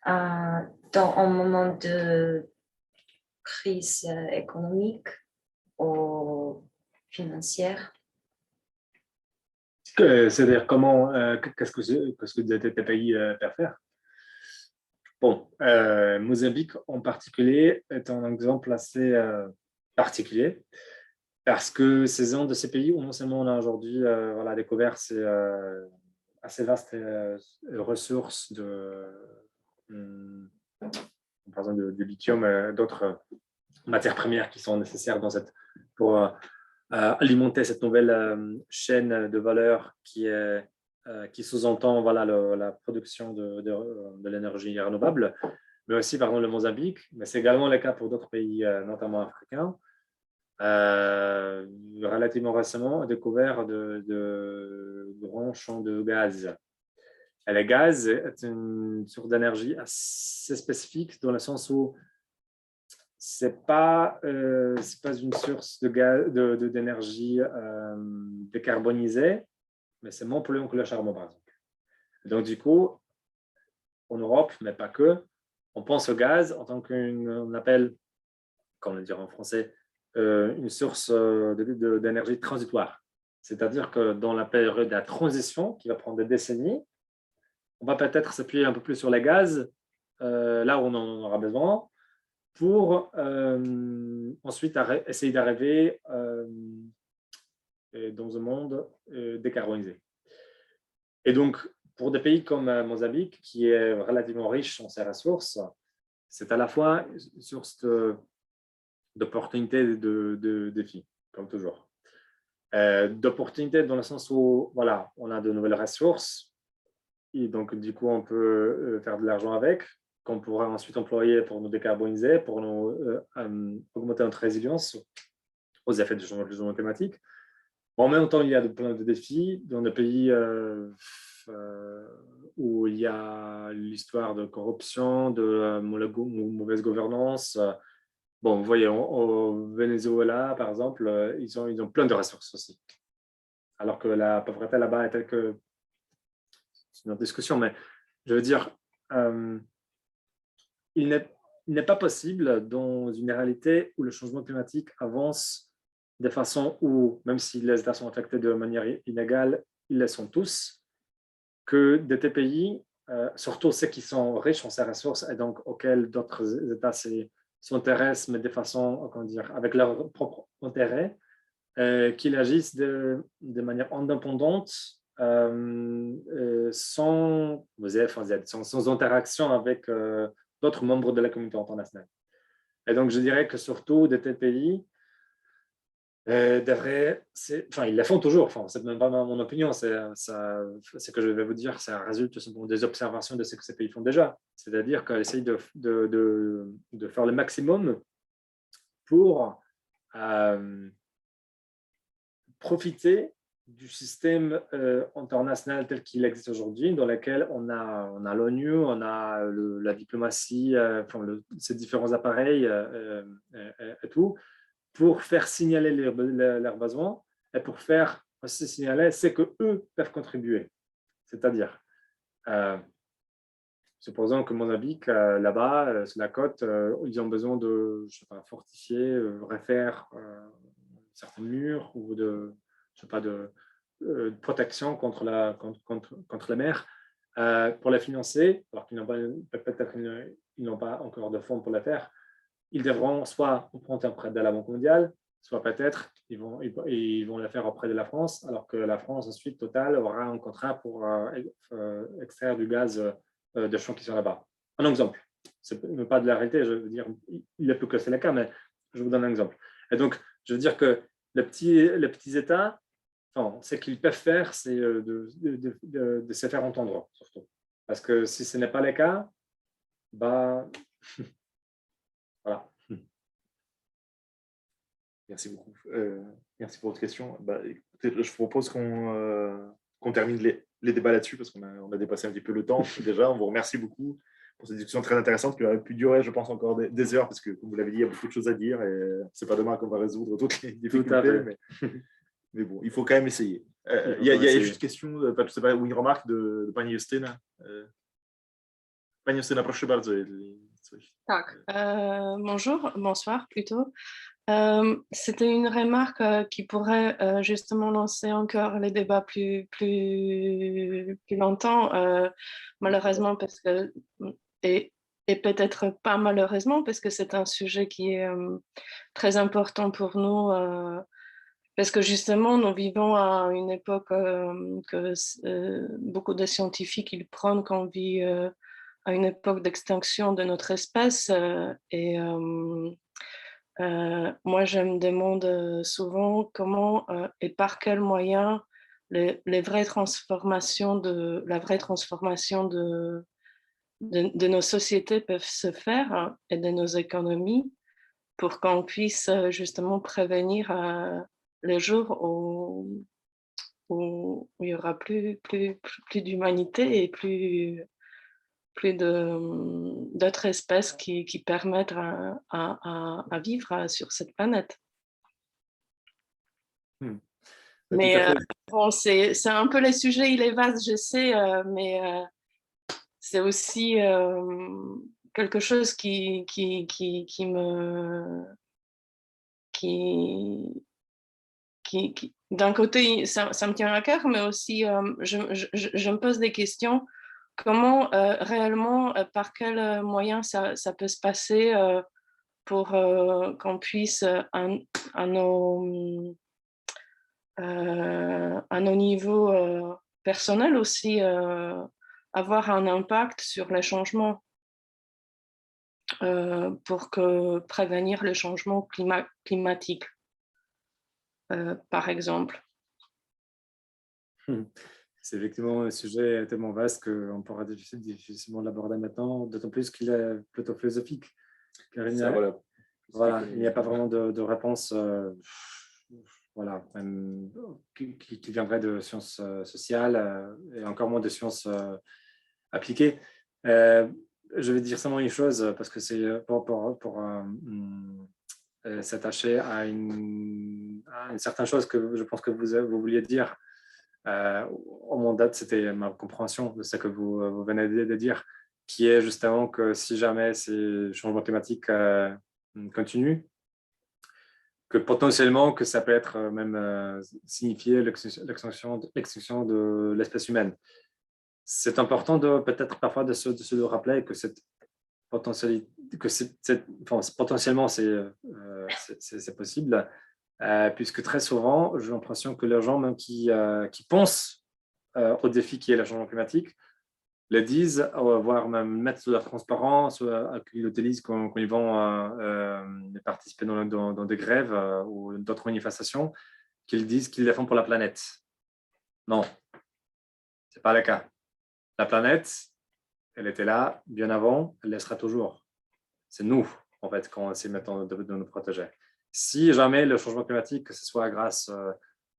dans un moment de crise économique ou financière. C'est-à-dire comment, qu'est-ce que tes pays peuvent faire? Bon, Mozambique en particulier est un exemple assez particulier parce que ces uns de ces pays où non seulement on a aujourd'hui découvert ces assez vastes ressources par exemple de lithium et d'autres matières premières qui sont nécessaires pour alimenter cette nouvelle chaîne de valeur qui sous-entend la production de l'énergie renouvelable, mais aussi par exemple le Mozambique, mais c'est également le cas pour d'autres pays, notamment africains, relativement récemment a découvert de grands champs de gaz. Et le gaz est une source d'énergie assez spécifique dans le sens où c'est pas une source d'énergie décarbonisée, mais c'est moins polluant que le charbon, par exemple. Donc, du coup, en Europe, mais pas que, on pense au gaz en tant qu'on appelle, comme on le dit en français, une source d'énergie transitoire. C'est-à-dire que dans la période de la transition, qui va prendre des décennies, on va peut-être s'appuyer un peu plus sur les gaz, là où on en aura besoin, pour ensuite essayer d'arriver dans un monde décarbonisé. Et donc, pour des pays comme Mozambique, qui est relativement riche en ses ressources, c'est à la fois une source d'opportunités et de défis, comme toujours. D'opportunités dans le sens où, voilà, on a de nouvelles ressources, et donc, du coup, on peut faire de l'argent avec, qu'on pourra ensuite employer pour nous décarboniser, pour nous augmenter notre résilience aux effets du changement climatique. En même temps, il y a plein de défis dans des pays où il y a l'histoire de corruption, de mauvaise gouvernance. Bon, vous voyez, au Venezuela, par exemple, ils ont plein de ressources aussi. Alors que la pauvreté là-bas est telle que... C'est une autre discussion, mais je veux dire, il n'est pas possible dans une réalité où le changement climatique avance de façon où, même si les États sont affectés de manière inégale, ils le sont tous, que des pays, surtout ceux qui sont riches en ces ressources et donc auxquels d'autres États s'intéressent, mais de façon, comment dire, avec leur propre intérêt, qu'ils agissent de manière indépendante, sans interaction avec d'autres membres de la communauté internationale. Et donc, je dirais que surtout des pays devraient, enfin, ils le font toujours, enfin, c'est même pas mon opinion, c'est ce que je vais vous dire, ça résulte des observations de ce que ces pays font déjà. C'est-à-dire qu'ils essayent de faire le maximum pour profiter du système international tel qu'il existe aujourd'hui, dans lequel on a l'ONU, on a la diplomatie, ces différents appareils et tout, pour faire signaler leurs besoins et pour faire aussi signaler ce qu'eux peuvent contribuer. C'est-à-dire, supposons que Mozambique, là-bas, sur la côte, ils ont besoin de, je sais pas, fortifier, refaire certains murs ou de protection contre la mer, pour les financer, alors qu'ils n'ont pas, peut-être ils n'ont pas encore de fonds pour le faire. Ils devront soit emprunter auprès de la Banque mondiale, soit peut-être ils vont le faire auprès de la France, alors que la France, ensuite, Total, aura un contrat pour extraire du gaz de champs qui sont là-bas. Un exemple, ce n'est pas de la réalité, je veux dire, il ne peut que c'est le cas, mais je vous donne un exemple. Et donc, je veux dire que les petits États, enfin, ce qu'ils peuvent faire, c'est de se faire entendre, surtout. Parce que si ce n'est pas le cas, bah, voilà. Merci beaucoup. Merci pour votre question. Bah, écoutez, je propose qu'on termine les débats là-dessus parce qu'on a dépassé un petit peu le temps déjà. On vous remercie beaucoup pour cette discussion très intéressante qui aurait pu durer, je pense, encore des heures parce que, comme vous l'avez dit, il y a beaucoup de choses à dire et ce n'est pas demain qu'on va résoudre toutes les difficultés. Mais bon, il faut quand même essayer. Il y a juste une question, je ne sais pas, ou une remarque de Pani Justyna. Pani Justyna, proszę bardzo. Tak. Bonjour, bonsoir plutôt. C'était une remarque qui pourrait justement lancer encore les débats plus longtemps, malheureusement, parce que, et peut-être pas malheureusement, parce que c'est un sujet qui est très important pour nous, parce que justement, nous vivons à une époque que beaucoup de scientifiques ils prennent qu'on vit à une époque d'extinction de notre espèce, et moi, je me demande souvent comment et par quels moyens la vraie transformation de nos sociétés peuvent se faire, hein, et de nos économies pour qu'on puisse justement prévenir les jours où il n'y aura plus d'humanité et plus d'autres espèces qui permettent à vivre sur cette planète. Mais bon, c'est un peu les sujets, il est vaste, je sais, mais c'est aussi quelque chose qui d'un côté, ça me tient à cœur, mais aussi je me pose des questions. Comment réellement, par quels moyens ça peut se passer pour qu'on puisse, à nos niveaux personnels aussi, avoir un impact sur les changements pour prévenir le changement climatique, par exemple. C'est effectivement un sujet tellement vaste qu'on pourra difficilement l'aborder maintenant, d'autant plus qu'il est plutôt philosophique. Car il n'y a pas vraiment de réponse qui viendrait de sciences sociales et encore moins de sciences appliquées. Je vais dire seulement une chose, parce que c'est pour s'attacher à une certaine chose que je pense que vous vouliez dire. Au mon date, c'était ma compréhension de ce que vous venez de dire, qui est justement que si jamais ces changements climatiques continuent, que potentiellement que ça peut être même signifier l'extinction de l'espèce humaine. C'est important peut-être parfois de se le rappeler que cette potentialité, potentiellement c'est possible, puisque très souvent, j'ai l'impression que les gens même qui pensent au défi qui est le changement climatique le disent, voire même mettre de la transparence, qu'ils l'utilisent quand ils vont participer dans des grèves ou d'autres manifestations, qu'ils disent qu'ils le font pour la planète. Non, ce n'est pas le cas. La planète, elle était là bien avant, elle le sera toujours. C'est nous, en fait, quand on essaie maintenant de nous protéger. Si jamais le changement climatique, que ce soit grâce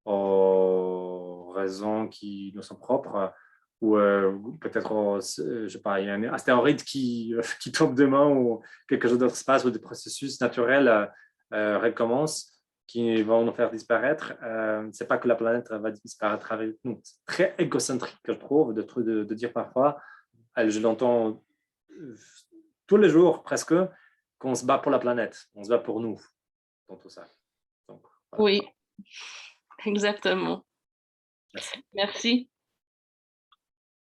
aux raisons qui nous sont propres, ou peut-être, je sais pas, il y a un astéroïde qui tombe demain, ou quelque chose d'autre se passe, ou des processus naturels recommencent, qui vont nous faire disparaître, c'est pas que la planète va disparaître avec nous. C'est très égocentrique, je trouve, de dire parfois, je l'entends tous les jours presque, qu'on se bat pour la planète, on se bat pour nous dans tout ça. Donc, voilà. Oui, exactement. Merci.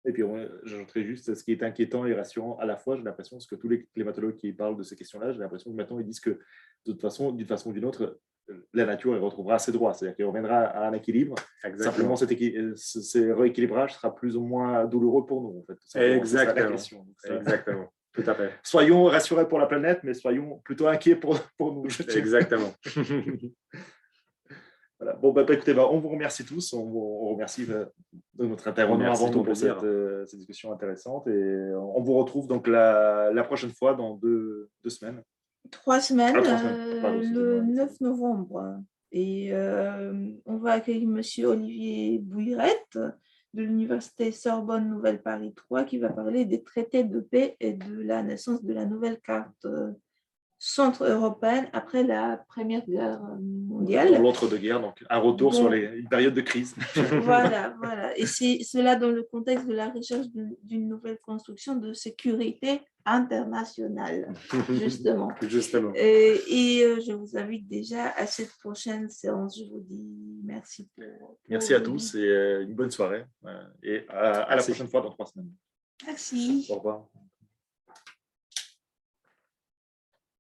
Et puis, j'ajouterais juste ce qui est inquiétant et rassurant à la fois, j'ai l'impression, parce que tous les climatologues qui parlent de ces questions-là, j'ai l'impression que maintenant, ils disent que de toute façon, d'une façon ou d'une autre, la nature elle retrouvera ses droits, c'est-à-dire qu'elle reviendra à un équilibre. Exactement. Simplement, ce rééquilibrage sera plus ou moins douloureux pour nous, en fait. Exactement. La question. Exactement. Tout à fait. Soyons rassurés pour la planète, mais soyons plutôt inquiets pour nous. Exactement. Voilà. Bon, écoutez, on vous remercie tous. On vous remercie de notre intervenant avant nous pour cette discussion intéressante. Et on vous retrouve donc la prochaine fois dans deux semaines. 3 semaines, 3 semaines. Pardon, le 9 novembre. Et on va accueillir M. Olivier Bouirette de l'Université Sorbonne Nouvelle Paris 3 qui va parler des traités de paix et de la naissance de la nouvelle carte centre-européenne après la Première Guerre mondiale. Dans l'entre-deux-guerres, donc un retour sur une période de crise. Voilà. Et c'est cela dans le contexte de la recherche d'une nouvelle construction de sécurité internationale, justement. Et je vous invite déjà à cette prochaine séance. Je vous dis merci. Merci à tous et une bonne soirée. Et à la prochaine fois dans 3 semaines. Merci. Au revoir.